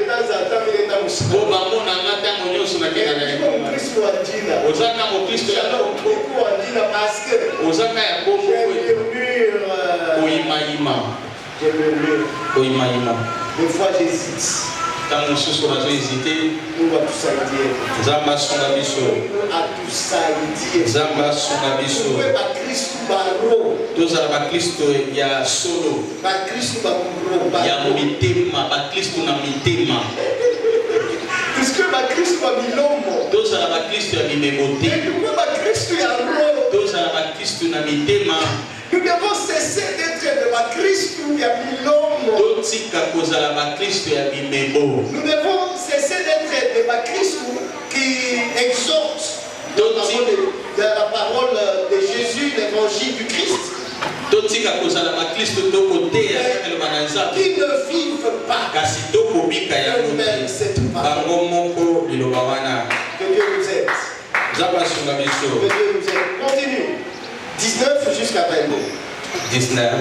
temps en temps, il est dans po Moussa. bamonanga ntango nyonso nakenda na Et yango pour Christ ou Andina. ozaka mokristo ya Shalom. kongo Beaucoup Andina parce que ozaka ya kongo je murmure. koyimayima Je murmure. koyimayima Des fois j'hésite. ntango mosusu bazohésite Nous va tout ça dire. nzambe asunga biso À tout ça dire. nzambe asunga biso Nous pouvons pas Christ ou Baro. tozala bakristo ya solo Pas Christ ou Baro. ya mitema bakristo na mitema Puisque ma Christ va milomo. tozala bakristo ya bimemo Et te pourquoi ma Christ est à l'eau? tozala bakristo na mitema Nous devons cesser d'être de ma Christ ou à milomo. totika kozala bakristo ya bimemo Nous devons cesser d'être de ma Christ qui exhorte dans la parole de Jésus, l'évangile du Christ. totika kozala bakristo tokoteya kaka eloba na nzambe Qui ne vivent pas kasi tokobika yango eux-mêmes te cette parole. bango moko liloba wana Que Dieu nous aide. nzambe asunga Que biso Dieu nous aide. Continue. 19 jusqu'à 22. 19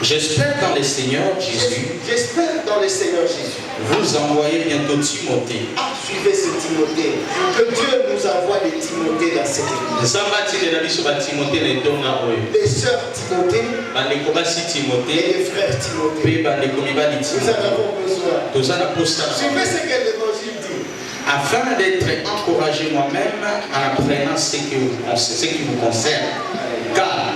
j'espère dans le Seigneur Jésus J'espère dans le Seigneur Jésus. vous envoyez bientôt Timothée Ah, suivez ce Timothée. Que Dieu nous envoie des Timothées dans cette église. nzambe atilela biso batimote na etonga oyo Les sœurs Timothée bandeko basi et timote les frères Timothée. mpe bandeko mibali Nous en timote avons besoin. toza na posa na Suivez ce que l'évangile dit. afin d'être encouragé moi-même en apprenant ce qui vous concerne. Car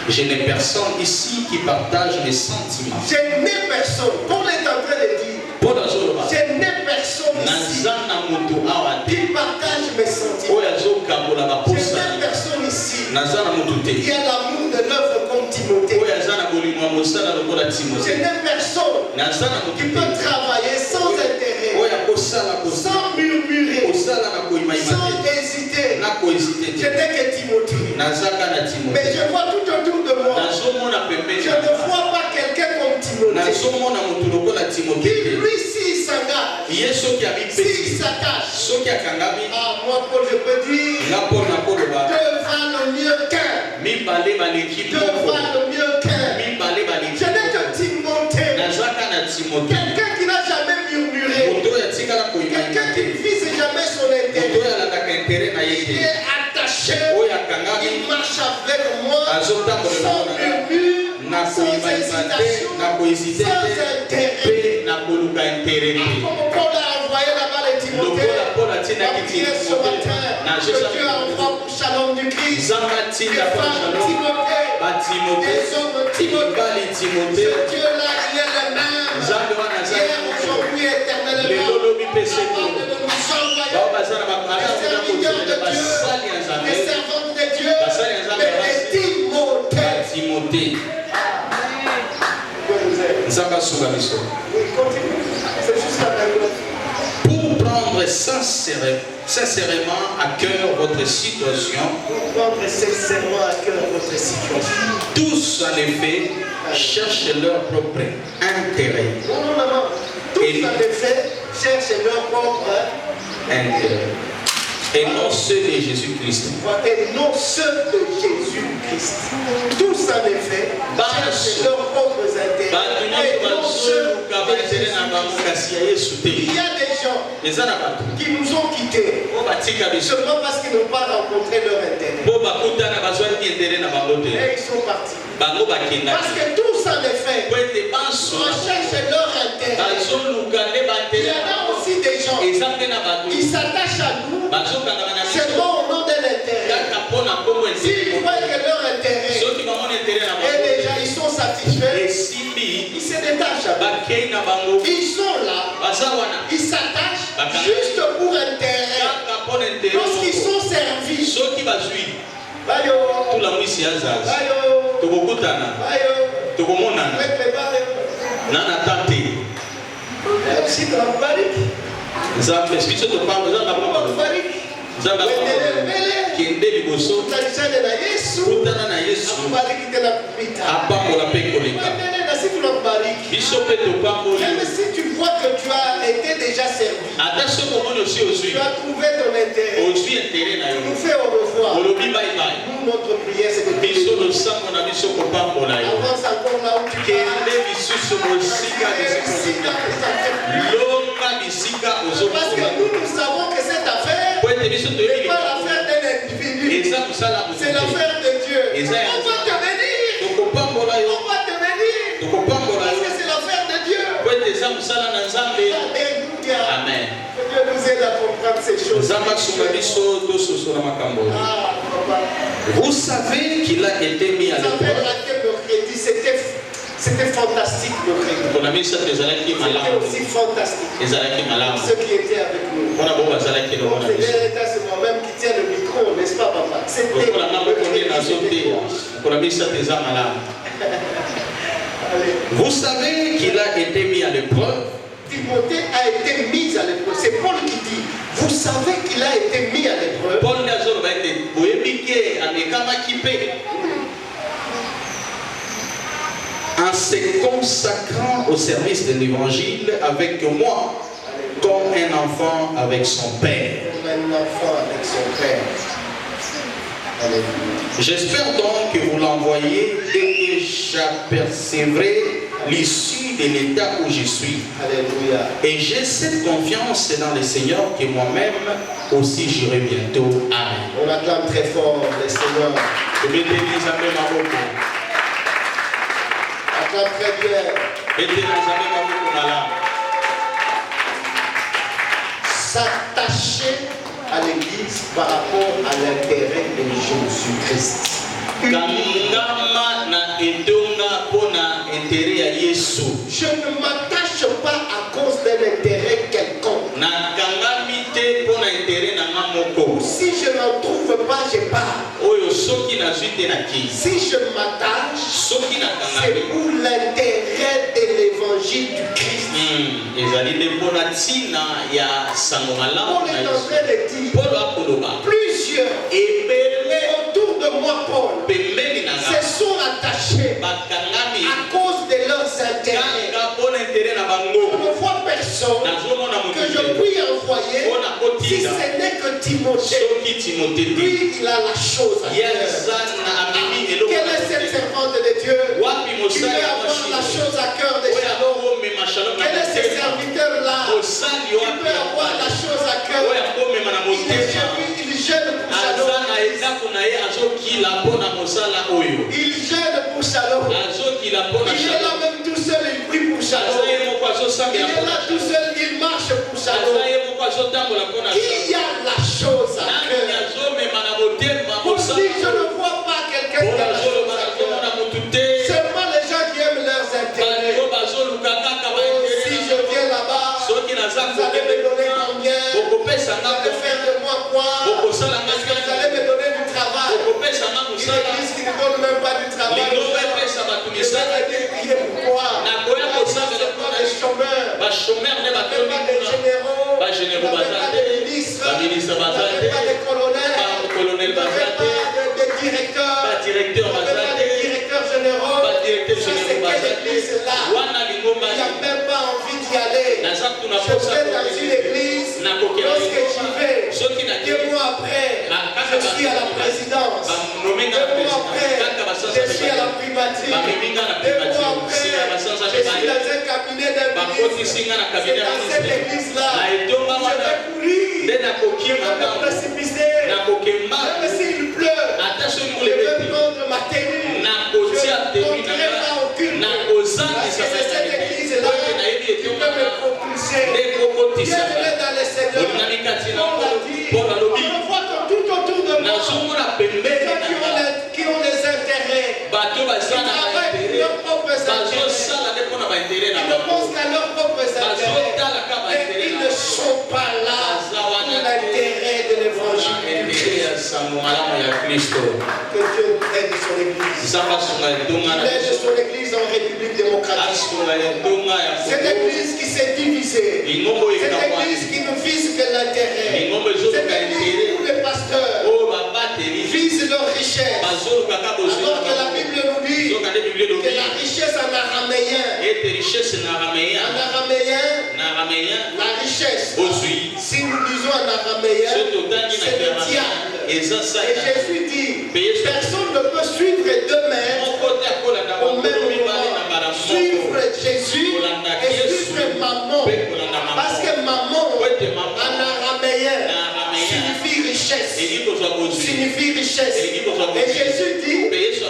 je n'ai personne ici qui partage mes sentiments. Je n'ai personne. Paul est en train de dire. Paul azoloba Je n'ai personne ici naza na moto awa te qui partage mes sentiments. oyo azokambola Je baposa n'ai personne ici naza na moto te qui a l'amour de l'œuvre comme Timothée. oyo aza na bolimo ya mosala lokola Je timote n'ai personne naza na moto qui peut te travailler sans intérêt, oyo akosala sans murmurer, kosala na koyimayima sans te hésiter. na kohésite Je te n'ai que Timothée. nazaka na Mais timote je vois tout autour de moi. nazomona pembeni Je ne vois pas quelqu'un comme Timothée. nazomona moto lokola timote Qui, te lui, s'il s'engage, ye soki s'il abipesi s'attache, soki akangami ah, moi, Paul, je peux dire, nga mpona koloba Dieu va le mieux qu'un. mibale baleki Dieu moko va le mieux qu'un. mibale baleki Je n'ai que moko Timothée. nazaka na timote Quelqu'un qui n'a jamais murmuré. moto oyo atikala koyimayima Quelqu'un qui te ne vise jamais son moto intérêt. oyo alandaka intere na ye Il te est attaché. oyo akangami Il marche avec moi azotambolela sans mona murmure, na sans koyimayima te hésitation, na kohésite sans te intérêt. mpe na koluka intere te Comme Paul a envoyé là-bas les Timothée. lokola paul La atindaki prière ce timote matin. na Que Dieu envoie pour Shalom du Christ. nzambe Les atinda mpo femmes shalom Timothée. batimote Les hommes Timothée. mibali timote Ce Dieu-là, il est le même. nzambe wana aza Hier, moko aujourd'hui, lelo éternellement. lobi mpe seko Avant de nous envoyer bao baza na bakala les kuna serviteurs kotelela de Dieu, basali ya les nzambe servantes de Dieu, basali ya nzambe mais les Timothées. batimote Dieu nous aide. nzambe asunga biso Oui, continue. C'est juste la même. pour prendre sincèrement à cœur votre situation, Pour prendre sincèrement à cœur votre situation. tous en effet cherchent leur propre intérêt. Non, non, non, non. Tous en effet cherchent leur propre Intérêt. Et non ceux de Jésus-Christ. et non ceux de Jésus-Christ. Tous en effet cherchent leurs propres Il y a des gens qui nous ont quittés seulement parce qu'ils n'ont pas rencontré leur intérêt. Et ils sont partis. Parce que tous en effet recherchent leur intérêt. Il y en a aussi des gens qui s'attachent à nous seulement au nom de l'intérêt. S'ils voient que leur intérêt est déjà, ils sont satisfaits, ils se détachent. Ils sont là, ils s'attachent juste pour intérêt. Lorsqu'ils sont servis, bayo, si tu même si tu vois que tu as été déjà servi, tu as trouvé ton intérêt, tu nous fais au revoir. Nous, notre prière, c'est de avance encore là où tu es. Parce que nous savons que cette affaire n'est pas l'affaire d'un individu, c'est l'affaire de Dieu. On va te bénir, on va te bénir, parce que c'est l'affaire de Dieu. Alléluia. Amen. Que Dieu nous aide à comprendre ces choses. Vous savez qu'il a été mis à Vous avez l'épreuve. raté le crédit, c'était fantastique le crédit. C'était aussi fantastique. Ceux qui étaient avec nous. C'est ce moi-même qui tient le micro, n'est-ce pas, papa? C'était le Vous savez qu'il a été mis à l'épreuve. Timothée a été mis à l'épreuve. C'est Paul qui dit, vous savez qu'il a été mis à l'épreuve. En se consacrant au service de l'évangile avec moi, comme un enfant avec son père. Comme un enfant avec son père. Alléluia. J'espère donc que vous l'envoyez dès que j'apercevrai l'issue de l'état où je suis. Alléluia. Et j'ai cette confiance dans le Seigneur que moi-même aussi j'irai bientôt. Amen. On acclame très fort le Seigneur. Acclame très bien. S'attacher à l'église par rapport à l'intérêt de Jésus-Christ. Je ne m'attache pas à cause d'un intérêt quelconque. Si je n'en trouve pas, je pars. Si je m'attache, c'est pour l'intérêt de l'évangile du Christ. Paul est en train de dire, plusieurs autour de moi, Paul, se sont attachés à cause de leurs intérêts. Je ne vois personne que je puis envoyer si ce n'est que Timothée. Lui, il a la chose à faire. Quelle est cette servante de Dieu qui veut avoir la chose à cœur de Shalom? Quel est ce serviteur-là qui peut avoir la chose à cœur? Il gêne pour Shalom. Il gêne pour Shalom. Il est là même tout seul, il prie pour Shalom. Il est là tout seul, il marche pour Shalom. Qui a la chose à cœur? Pour lui, je ne vois pas quelqu'un qui a la chose à cœur. Seulement les gens qui aiment leurs intérêts. Si je viens là-bas, vous allez me donner combien? Vous allez faire de moi quoi? Est-ce que vous allez me donner du travail? Une église qui ne donne même pas du travail. Je vais aller prier pourquoi? Ce sont des chômeurs. Pas des généraux. Pas des ministres. Pas des colonels. Pas de directeurs. Pas de directeurs généraux. Ça, c'est quelle église là? Il n'y a même pas envie d'y aller. Je vais dans une église. Lorsque j'y vais, 2 mois après, je suis à la présidence. 2 mois après, je suis à la primature. 2 mois après, je suis dans C'est dans cette église-là que je vais courir. Je vais me précipiter. Même s'il pleut, je vais prendre ma tenue. Je ne monterai pas au culte. Parce que c'est cette église-là qui peut me propulser. Bienvenue dans le Seigneur. On l'a dit. On voit que tout autour de moi, les gens qui ont des intérêts, qui travaillent pour leurs propres intérêts, ils ne pensent qu'à leurs propres intérêts, et ils ne sont pas là pour l'intérêt de l'évangile du Christ. Que Dieu aide son église. Il aide son église en République démocratique. Cette église qui s'est divisée. Cette église qui ne vise que l'intérêt. Cette église où les pasteurs visent leur richesse. Alors que la Bible nous dit que la richesse en araméen, la richesse, si nous disons en araméen, c'est le diable. Et Jésus dit, personne ne peut suivre deux maîtres au même moment. Suivre Jésus et suivre maman. Parce que maman, en araméen, signifie richesse. Signifie richesse. Et Jésus dit,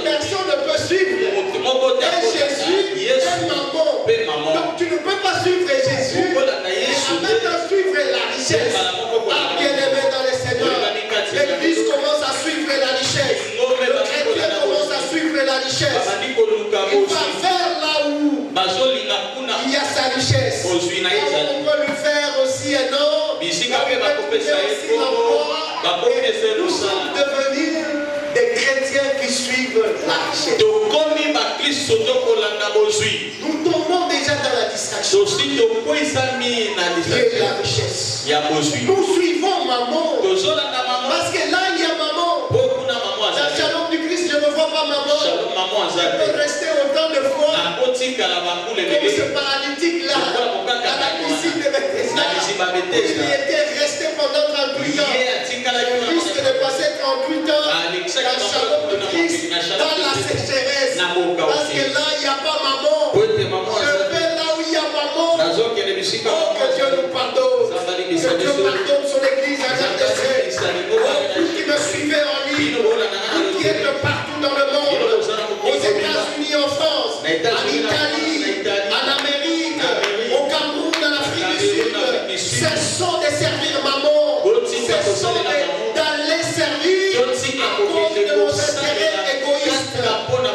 personne ne peut suivre. Et Jésus est maman. Donc tu ne peux pas suivre Jésus et en même temps suivre la richesse. Ah, bien-aimé dans le Seigneur, l'Église commence à suivre la richesse. Le chrétien commence à suivre la richesse. Il va vers là où il y a sa richesse. On peut lui faire aussi un nom. Nous sommes devenus des chrétiens qui suivent la richesse. Nous tombons déjà dans la distraction. Et la richesse. Nous suivons maman. Parce que là, il y a maman. Dans le Shalom du Christ, je ne vois pas maman. Je peux rester autant de fois comme ce paralytique-là. La piscine de Bethesda. Il était resté pendant 38 ans. Je risque de passer 38 ans dans le Shalom du Christ, dans la sécheresse. Parce que là, il n'y a pas maman. Je vais là où il y a maman. Oh, que Dieu nous pardonne. Que Dieu pardonne son église à RDC. Oh, vous qui me suivez en ligne, vous qui êtes partout dans le monde, aux États-Unis, en France, en Italie, en Amérique, au Cameroun, en Afrique du Sud, cessons de servir maman. Cessons d'aller servir à cause de nos intérêts égoïstes, à cause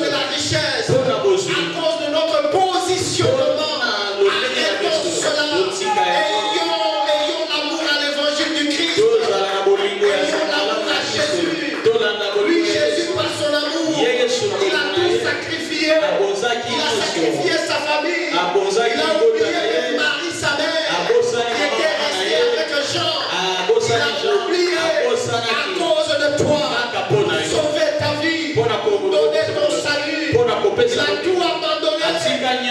de la richesse, à cause de notre positionnement. Arrêtons cela. Ayons l'amour à l'évangile du Christ. Ayons l'amour à Jésus. Lui, Jésus, par son amour, il a tout sacrifié. Il a sacrifié sa famille. Il a oublié de Marie, sa mère, qui était restée avec Jean. Il a oublié à cause de toi. Sauver ta vie. Donner ton salut. Il a tout abandonné.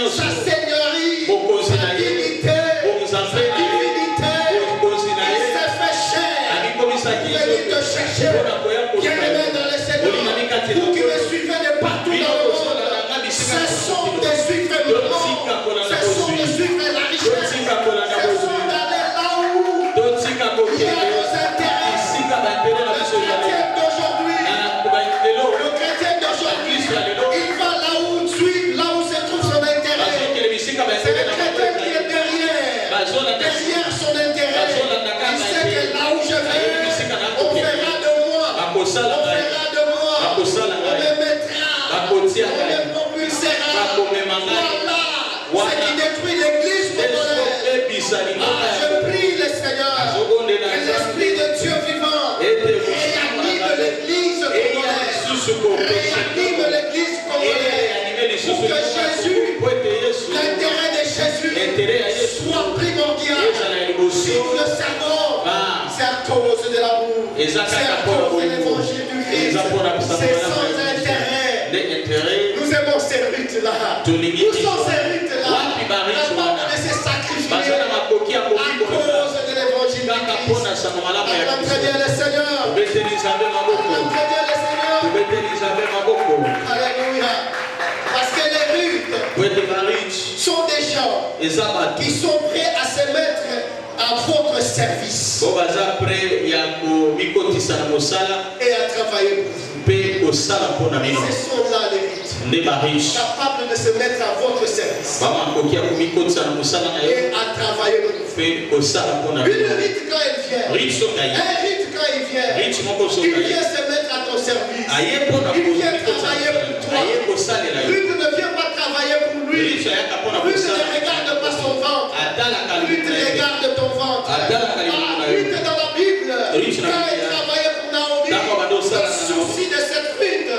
Sa seigneurie, sa dignité, sa divinité. Il s'est fait chair. Venez te chercher. Bien-aimé dans le Seigneur, vous qui me suivez de partout dans le monde, cessons de suivre le monde. Cessons de suivre la richesse. Cessons d'aller là où il y a nos intérêts. Le chrétien d'aujourd'hui, il va là où suit, là où se trouve son intérêt. C'est le chrétien qui est derrière son intérêt. Il sait que là où je vais, on fera de moi. On fera de moi. On me mettra. On me propulsera. Voilà ce qui détruit l'église congolaise. Je prie le Seigneur, que l'Esprit de Dieu vivant réanime l'église congolaise. Réanime l'église congolaise. Pour que Jésus, l'intérêt de Jésus, soit primordial. Si nous le savons, c'est à cause de l'amour. C'est à cause de l'évangile du Christ. C'est sans intérêt. Nous aimons ces rites-là. Nous sommes ces rites-là. Avant de se sacrifier à cause de l'évangile du Christ. Acclame très bien le Seigneur. Acclame très bien le Seigneur. Alléluia. Parce que les rites sont déjà gens qui sont prêts à se mettre à votre service et à travailler pour vous. Ce sont là les riches, capables de se mettre à votre service et à travailler pour vous. Une rite quand il vient, un rite quand il vient se mettre à ton service. Il vient travailler pour toi. Rite ne vient pas travailler pour lui. Rite ne regarde pas son ventre. Rite regarde ton ventre. Rite dans la Bible, quand il travaillait pour Naomi, le souci de cette rite,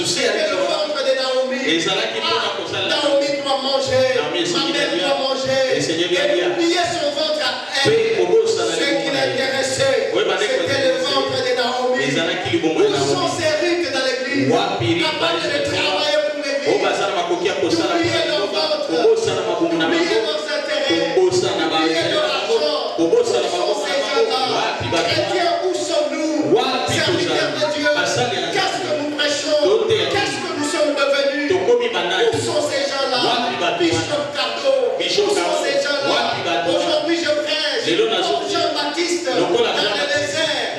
c'était le ventre de Naomi. Naomi doit manger, ma mère doit manger. Et oublier son ventre à elle. Ce qui l'intéressait, c'était le ventre de Naomi. Où sont ces rites dans l'église? Capables de travailler pour l'église. D'oublier leur ventre. D'oublier leurs intérêts. D'oublier leur argent. Où sont ces gens-là? Chrétiens, où sommes-nous? Serviteurs de Dieu. Qu'est-ce que nous prêchons? Qu'est-ce que nous sommes devenus? Où sont ces gens-là? Bishop Cardo. Où sont ces gens-là? Aujourd'hui je prêche comme Jean-Baptiste dans le désert.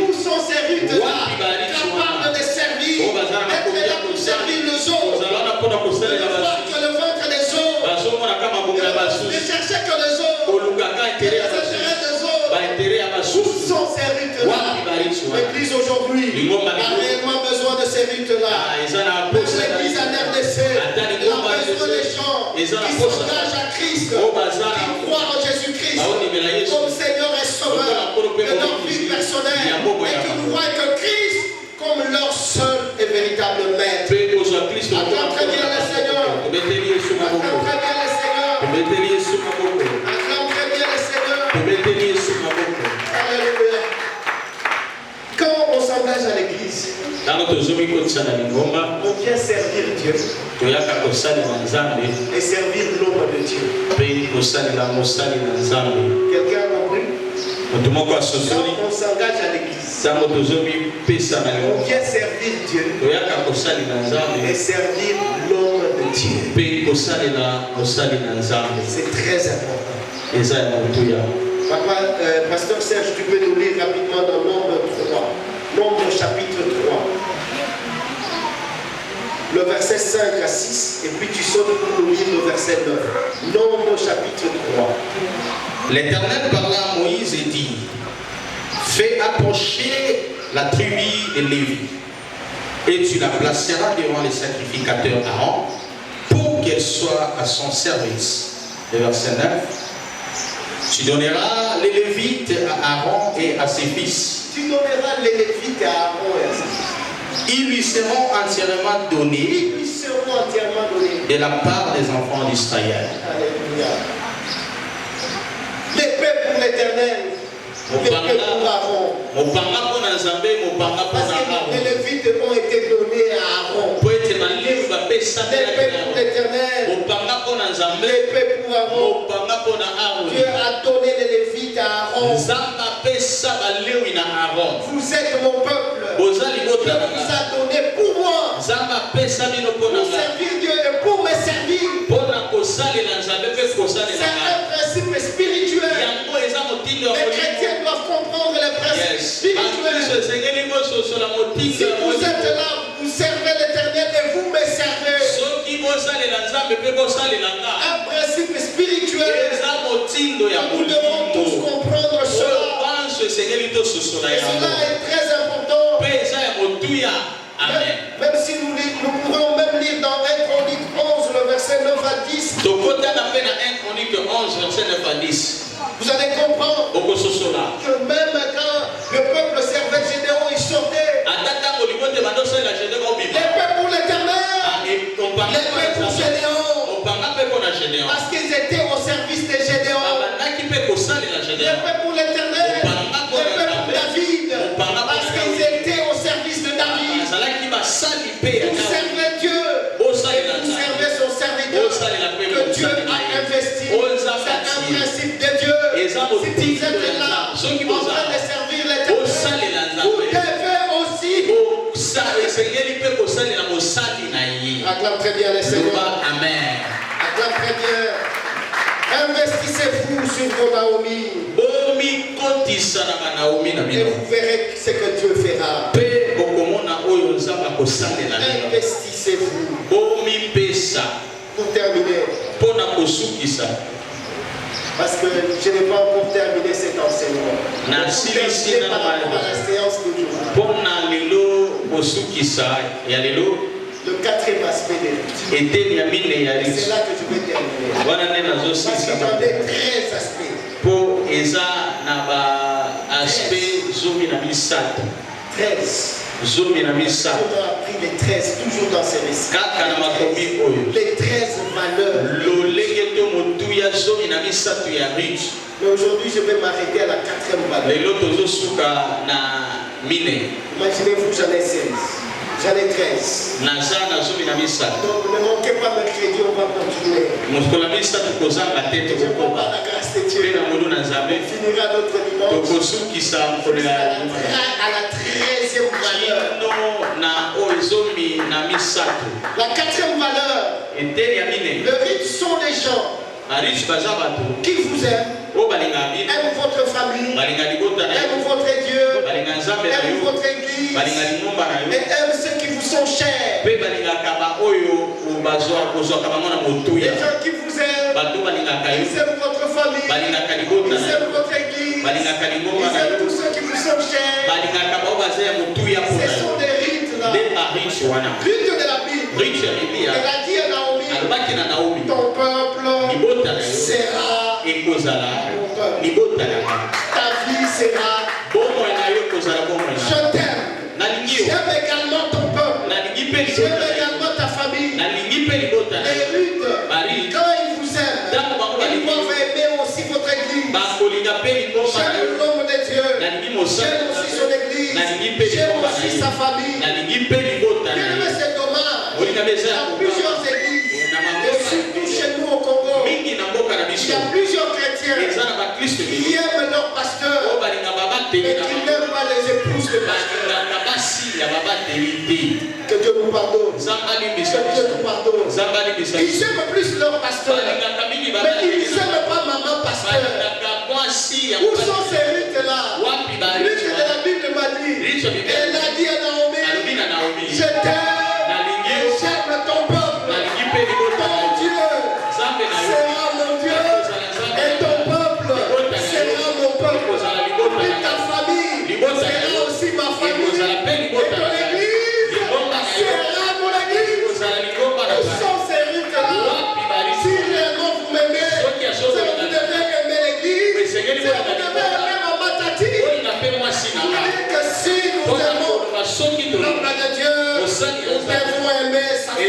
Où sont ces rites-là? Capables de servir, être là pour servir les autres. De voir que le ventre des autres, de chercher que les autres, que les intérêts des autres. Où sont ces rites-là? L'église aujourd'hui a réellement besoin de ces rites-là. L'église en RDC a besoin des gens qui s'engagent à Christ, qui croient en Jésus-Christ comme Seigneur et Sauveur de leur vie personnelle et qui croient que Christ comme leur seul et véritable maître. Acclame très bien le Seigneur. Acclame très bien le Seigneur. Acclame très bien le Seigneur. Alléluia. Quand on s'engage à l'église, on vient servir Dieu et servir l'ombre de Dieu. Quelqu'un a compris? Quand on s'engage à l'église, on vient servir Dieu et servir l'ombre de Dieu. C'est très important. Papa, Pasteur Serge, tu peux nous lire rapidement dans Nombre 3, Nombre chapitre 3, le verset 5 à 6, et puis tu sautes pour nous lire le verset 9. Nombre chapitre 3. L'Éternel parla à Moïse et dit: fais approcher la tribu de Lévi, et tu la placeras devant les sacrificateurs Aaron, pour qu'elle soit à son service. Le verset 9. Tu donneras les Lévites à Aaron et à ses fils. Tu donneras les Lévites à Aaron et à ses fils. Ils lui seront entièrement donnés de la part des enfants d'Israël. Alléluia. L'épée pour l'Éternel. L'épée pour Aaron. Parce que les Lévites ont été donnés à Aaron. L'épée pour l'Éternel. L'épée pour Aaron. Dieu a donné les Lévites à Aaron. Vous êtes mon peuple. Dieu vous a donné pour moi. Pour servir Dieu et pour me servir. C'est un principe spirituel. Les chrétiens doivent comprendre les principes spirituels. Si vous êtes là, vous servez l'Éternel et vous me servez. Un principe spirituel. Nous devons tous comprendre cela. Et cela est très important. Amen. Même si nous pourrons même lire dans 1 Chronique 11, le verset 9 à 10. Vous allez comprendre que même quand le peuple servait Gédéon, il sortait. L'épée pour l'Éternel. L'épée pour Gédéon. Parce qu'ils étaient au service de Gédéon. L'épée pour l'Éternel. L'épée pour David. Parce qu'ils étaient au service de David. Vous servez Dieu. Vous servez son serviteur que Dieu a investi. C'est un principe de Dieu. Si vous êtes là, en train de servir l'Éternel, vous devez aussi. Amen. Acclame très bien le Seigneur. Acclame très bien. Investissez-vous sur vos Naomi. Et vous verrez ce que Dieu fera. Investissez-vous. Pour terminer. Parce que je n'ai pas encore terminé cet enseignement. Par rapport à la séance d'aujourd'hui. Le quatrième aspect des rites. Et c'est là que je vais terminer. Parce qu'il y en a 13 aspects. 13. On a appris les 13 toujours dans ces récits. Les 13 valeurs. Mais aujourd'hui, je vais m'arrêter à la 4e valeur. Imaginez-vous, j'en ai 16. J'en ai 13. Donc ne manquez pas mercredi, on va continuer. Je ne prends pas la grâce de Dieu. On finira notre dimanche à la 13e valeur. La 4e valeur. Le rite sont les gens qui vous aiment, aiment votre famille, aiment votre Dieu, aiment votre église, et aiment ceux qui vous sont chers. Les gens qui vous aiment, ils aiment votre famille, ils aiment votre église, ils aiment tous ceux qui vous sont chers. Ce sont des rites là. Rites de la Bible. Elle a dit à Naomi, ton peuple sera mon peuple. Ta vie sera. Je t'aime. J'aime également ton peuple. J'aime également ta famille. Les rites, quand ils vous aiment, ils doivent aimer aussi votre église. J'aime l'homme de Dieu. J'aime aussi son église. J'aime aussi sa famille. Bien-aimé, c'est dommage. Il y a plusieurs églises. Et surtout chez nous au Congo, il y a plusieurs chrétiens qui aiment leur pasteur et qui n'aiment pas les épouses de pasteur. Que Dieu nous pardonne. Que Dieu nous pardonne. Ils aiment plus leur pasteur, mais ils n'aiment pas maman pasteur. Où sont ces rites-là? L'une de la Bible m'a dit, elle a dit à Naomi, je t'aime, j'aime ton peuple, ton Dieu sera mon Dieu, et ton peuple sera mon peuple, et ta famille sera aussi ma famille, et ton église sera mon église. Où sont ces rites-là? Si réellement vous m'aimez, vous devez aimer l'église, vous devez aimer Maman Tati. Que si nous aimons l'homme de Dieu, nous devons aimer sa femme.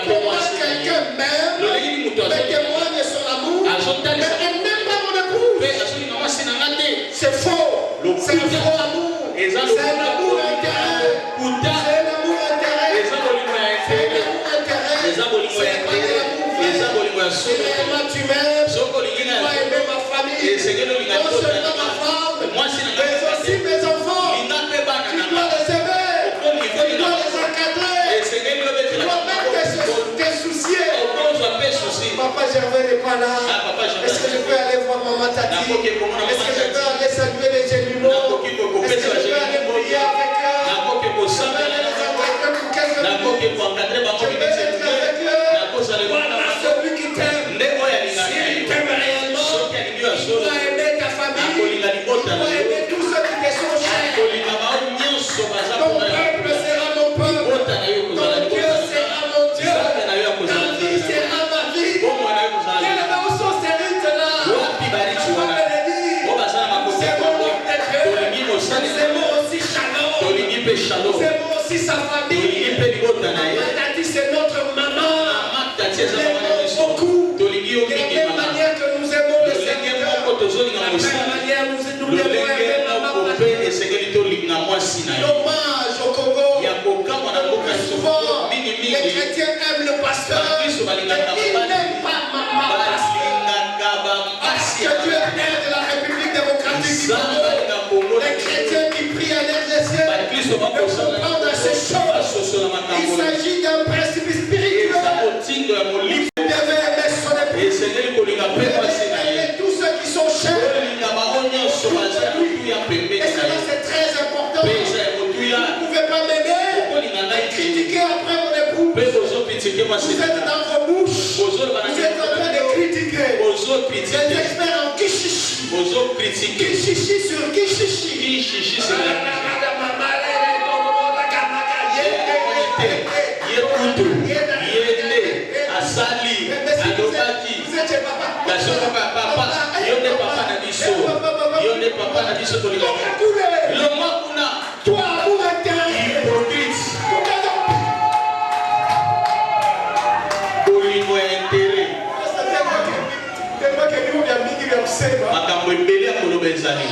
Pour moi, quelqu'un m'aime, mais témoigne son amour, mais elle n'aime pas mon épouse. C'est faux. C'est un faux amour. C'est un amour intérêt. C'est un amour intérêt. C'est un amour intérêt. C'est pas de l'amour vrai. Si réellement tu m'aimes, tu dois aimer ma famille. Non seulement ma femme, mais aussi mes enfants. Tu dois les aimer. Tu dois les encadrer. Tu dois même te soucier. Papa Gervais n'est pas là. Est-ce que je peux aller voir Maman Tati? Est-ce que je peux aller saluer les gémeaux? Est-ce que je peux aller prier avec eux? Je peux les encadrer pour quelques minutes. Je peux être avec eux. Voilà celui qui t'aime. S'il t'aime réellement, il doit aimer ta famille. Il doit aimer tous ceux qui te sont chers. Ton peuple sera mon peuple. Ton Dieu sera mon Dieu. Ta vie sera ma vie. Quel est où sont ces rites-là? Je vais le dire. C'est mon homme de Dieu. C'est mon aussi Shalom. C'est mon aussi sa famille. Maman Tati, c'est notre maman. Nous l'aimons beaucoup. De la même manière que nous aimons le Seigneur. De la même manière nous devons aimer maman Tati. Dommage au Congo. Souvent, les chrétiens aiment le pasteur, mais ils n'aiment pas maman pasteur. Que Dieu aide la République démocratique du Congo. Les chrétiens qui prient à l'RDC de comprendre ces choses. Il s'agit d'un principe spirituel. Vous devez aimer son épouse. moi Vous c'est êtes dans vos bouches. Vous êtes en train de critiquer. Les experts en Kishishi. Kishishi sur Kishishi. c'est Asali, Alobaki, papa, yonde papa na biso tolika. Le mois kuna, Toi, amour intérieur. hypocrite, bolingo ya intérêt, Tellement que nous, on a mis qu'il y a un séba. makambo ebele ya koloba ezali.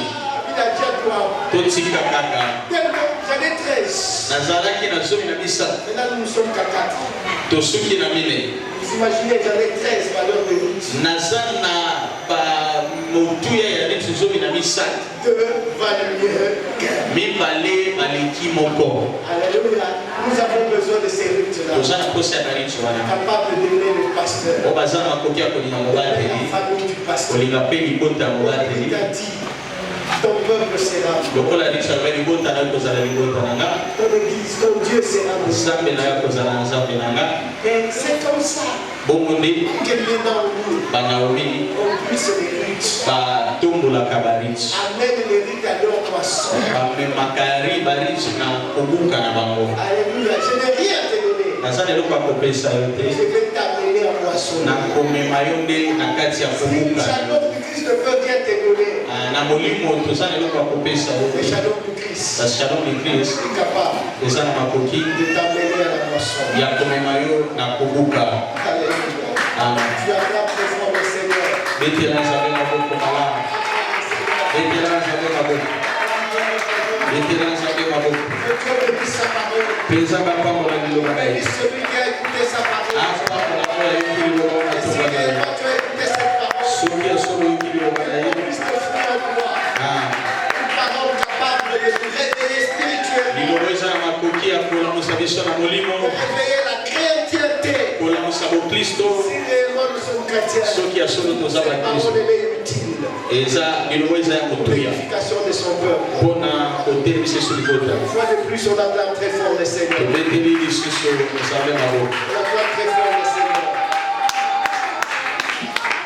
Il a dit à toi. Totika kaka. J'en ai 13. Nazalaki na zomi na misato, Maintenant, nous ne sommes qu'à 4. tosuki na mine. Vous imaginez, j'en ai 13 valeurs de route. Naza na ba motuya ya neti zomi na misato. 2 valeurs. Mibale baleki moko. Alléluia. Nous avons besoin de ces rites-là. Toza na posa ya baritu wana. Capable d'aimer le pasteur. O baza na makoki ya kolinga La mobateli. famille du pasteur. Kolinga pe libota ya Il mobateli. a dit, ton peuple sera. Lokola liso ya libota na kozala libota na nga. Ton église, ton Dieu sera. Nzambe na yo kozala na nzambe na nga. Et c'est comme ça Bongo nde que maintenant nous, banaomi on puisse les rites. batombolaka baritu. Amène les rites à leur poisson. Bamemaka baritu na kobuka na bango. Alléluia. Je n'ai rien à te donner. Naza na eloko ya kopesa yo te. Je vais t'amener à poisson. Na komema yo nde na kati ya Le kobuka. shalom du Christ ne peut rien te donner. Na molimo toza na eloko ya kopesa yo Le te. shalom du Christ Na shalom de Christ est capable eza na makoki de t'amener à la poisson. ya komema yo na kobuka. Alléluia. Amen. Tu acclames très fort le Seigneur. Betela nzambe maboko malamu. Betela nzambe maboko. Betela nzambe maboko. Que Dieu bénisse sa parole. Penza bapambola liloba na ye. Bénisse celui qui a écouté sa parole. Apambola oyo ayokili liloba na Et si tonga na ye. réellement tu as écouté cette parole, Soki ya solo oyokili liloba na ye. puisse te fruit en toi. Une parole capable de nous réveiller spirituellement. Liloba eza na makoki ya kolamusa biso na molimo. De réveiller la chrétienté. Kolamusa bokristo. Si réellement nous sommes chrétiens, Soki ya solo toza cette bakristo. parole elle est utile Eza liloba eza ya pour kotuya. l'édification de son peuple. Mpona kotelemisa biso libota. Une fois de plus, on acclame très fort le Seigneur. Tobeteli lisusu nzambe maboko. On acclame très fort le Seigneur.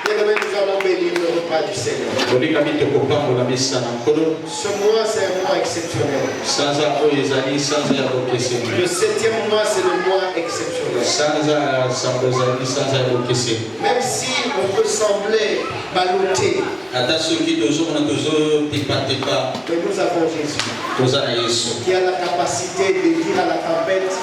Bien-aimés, nous allons bénir le repas du Seigneur. Tolingami tokopambola misa na nkolo. Ce mois, c'est un mois exceptionnel. Sanza oyo ezali sanza ya bokeseni. Le 7e mois, c'est le mois exceptionnel. Sanza ya sango ezali sanza ya bokeseni. Même si on peut sembler ballotté, Ata soki tozomona tozotepatepa mais nous avons Jésus toza na Yesu. qui a la capacité de dire à la tempête,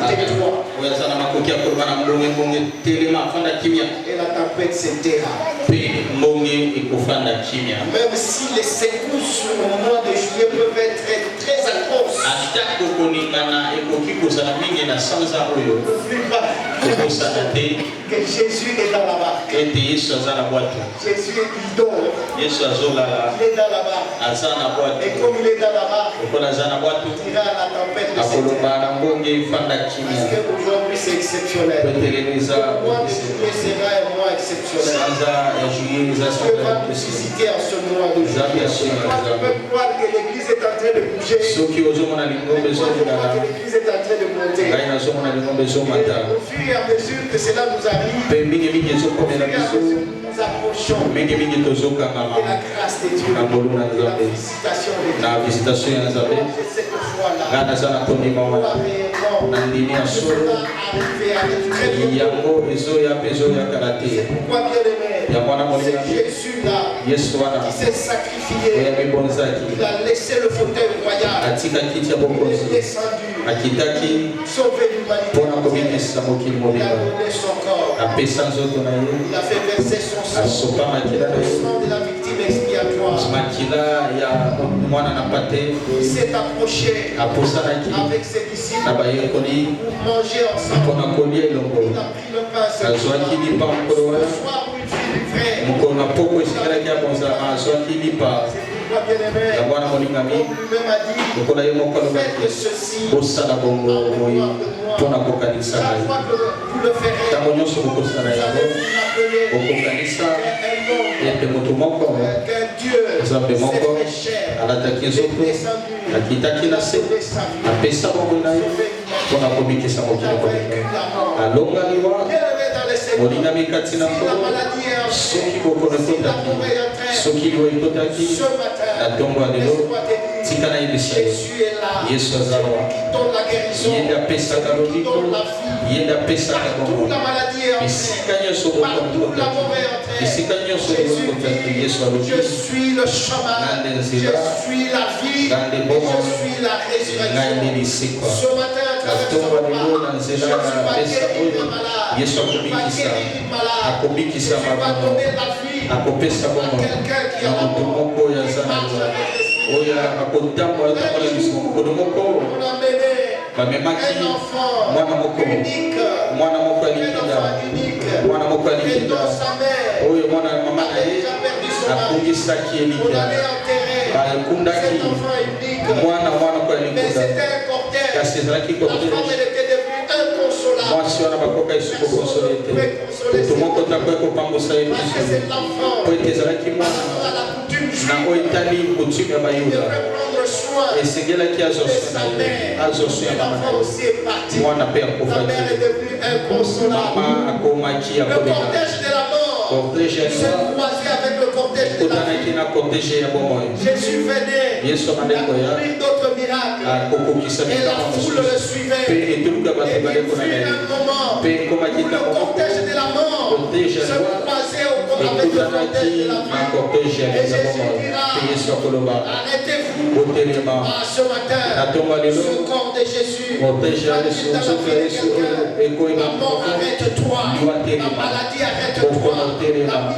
tais-toi. Oyo aza na makoki ya koloba na mbonge telema afanda kimia. Et la tempête se taira. Mpe mbonge ekofanda kimia. Même si les secousses au mois de juillet peuvent être très atroces, Atako koningana ekoki kozala mingi na sanza oyo n'oublie pas ekosala te que Jésus est dans la barque. ete Yesu aza na bwato. Jésus, il dort, Yesu azolala il est dans la barque. aza na Et bwato. comme il est dans la barque, Lokola aza na bwato il dira à la tempête de se taire. akoloba na mbonge efanda Parce kimia. qu'aujourd'hui c'est exceptionnel. Petelemi eza Le mois de bokeseni. juillet sera un mois exceptionnel. Sanza ya juillet eza Dieu sanza ya va nous bokeseni. visiter en ce mois de Nzambe juillet. asunga Toi, tu nzambe. peux croire que l'église est en train de bouger. Soki ozomona lingombe Mais toi, tu crois ezolingana que l'église est en train de monter. ngai nazomona lingombe Et ezomata. au fur et à mesure que cela nous arrive, Mpe mingimingi au fur ezokomela et à biso. mesure que nous approchons Mingimingi de la tozokangama grâce de Dieu, na ngolu na de la nzambe visitation de Dieu. na visitation ya nzambe. Cette fois-là, Ngai naza na kondima on va wana réellement na ndimi ya cela solo. arriver à être très bientôt. Yango ezoya mpe ezoyakala te. Pourquoi bien aimé? Ya mwana C'est molinga Jésus-là Yesu wana qui s'est oyo sacrifié. amibonzaki Il a laissé le fauteuil royal. atika kiti ya Il est bokonzi descendu. akitaki Sauver l'humanité. mpona kobimisa mokili Il a mobimba. donné son corps. Apesa nzoto na ye Il a fait verser son sang. asopa makila na Le ye sang de la victime expiatoire. makila ya mwana na pate Il s'est approché apusanaki avec ses disciples na bayekoli pour manger ensemble. mpona kolia elongo. Il a pris le pain. Azwaki lipa mokolo Le wana soir où il fit du vrai. mokolo na poko esingalaki abonzama azwaki lipa Pourquoi bien aimé? ya mwana molingami Comme lui-même a dit, lokola ye moko alobaki faites ceci. bosala bongo moi mpona kokanisa Chaque ngai. fois que vous le ferez, Ntango nyonso bokosala vous yango allez vous rappeler okokanisa qu'un homme, ete moto moko qu'un Dieu nzambe moko s'est fait chair, alataki est nzoto descendu, akitaki na se sauvé sa vie, apesa bongo na ye sauvé l'humanité. mpona kobikisa mokili koleka alongaliwa molinga mikati na nkolo soki bokono ekotaki soki liwa ekotaki na ntongo ya lelo tika nayebisa yesu azalawa ye nde apesaka lobiko ye nde apesaka bongo bisika nyonso bokono bisika nyonso ekotaki yesu alobi ngande nzela ngande bongo ngai nde lisikwa na ntongo ya lelo na nzela na pesa oyo yesu akobikisa mabomo akopesa bongo na moto moko oyo aza na oyo akotambola tambola biso mokodo moko bamemaki mwana moko alikida oyo mwana ya mama na ye akungisaki elikya bakundaki mwana moko alikunda kasi ezalaki mwasi wana bakoka esuko konsole te moto moko tako ekopambosa ye biso po ete ezalaki mwana na oyo etali coutume ya bayuda esengelaki azoswi ya mama na ye mwana mpe akofaki mama akomaki akoleka cortège ekotanaki na cortège ya bomoi yesu amaleko ya akokokisa mikama mosusu mpe etoluka bato baleko na ye mpe ekomaki ntango cortège ya loi ekutanaki na cortège ya bomoi mpe yesu akoloba botelema na ntongo ya lelo cortège ya yesu nzoto ya yesu ekoyeba liwa telema bokono telema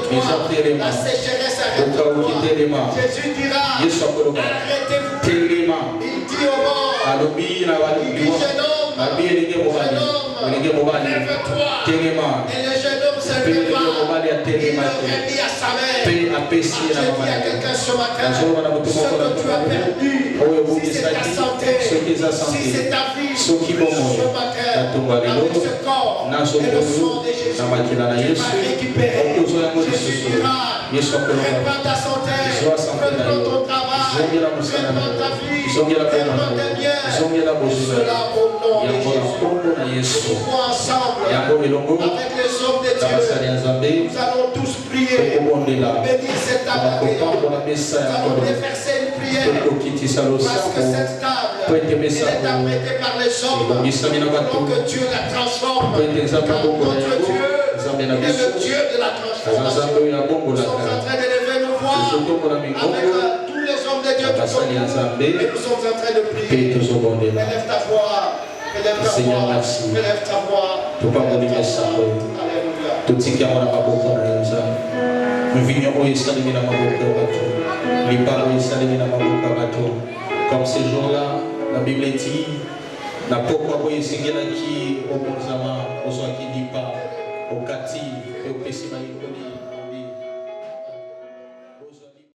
biso telema okauki telema yesu akoloba telema alobi na baliwa alobi elenge mobali telema mpe elenge mobali atelema te mpe apesi ye na mama nazoloba na moto moko na oyo ebongisaki soki eza sante soki bomoi na ntongo ya lelo nazomonu na makila na yesu okozwa yango lisusu yesu akoloba zwa sante na yo zongela mosala na yo zongela komana zongela bozwi na yango na nkombo na yesu yango elongo na basali ya nzambe okobondela bakopambola mesa ya nkolo okokitisa losambo po ete mesa ebongisami na bato po ete nzambe abongola yango nzambe na biso aza nzambe oyo abongolaka tozotombola mingongo basali ya nzambe mpe tozobondela Seigneur, merci. Topamoli mesango totika mwana maboko na yo nzambe mvinyo oyo esalemi na maboko ya bato libala oyo esalemi na maboko ya bato comme ce jour-là la Bible dit na pokwa oyo esengelaki obonzama ozwaki lipa okati mpe opesi bayekoli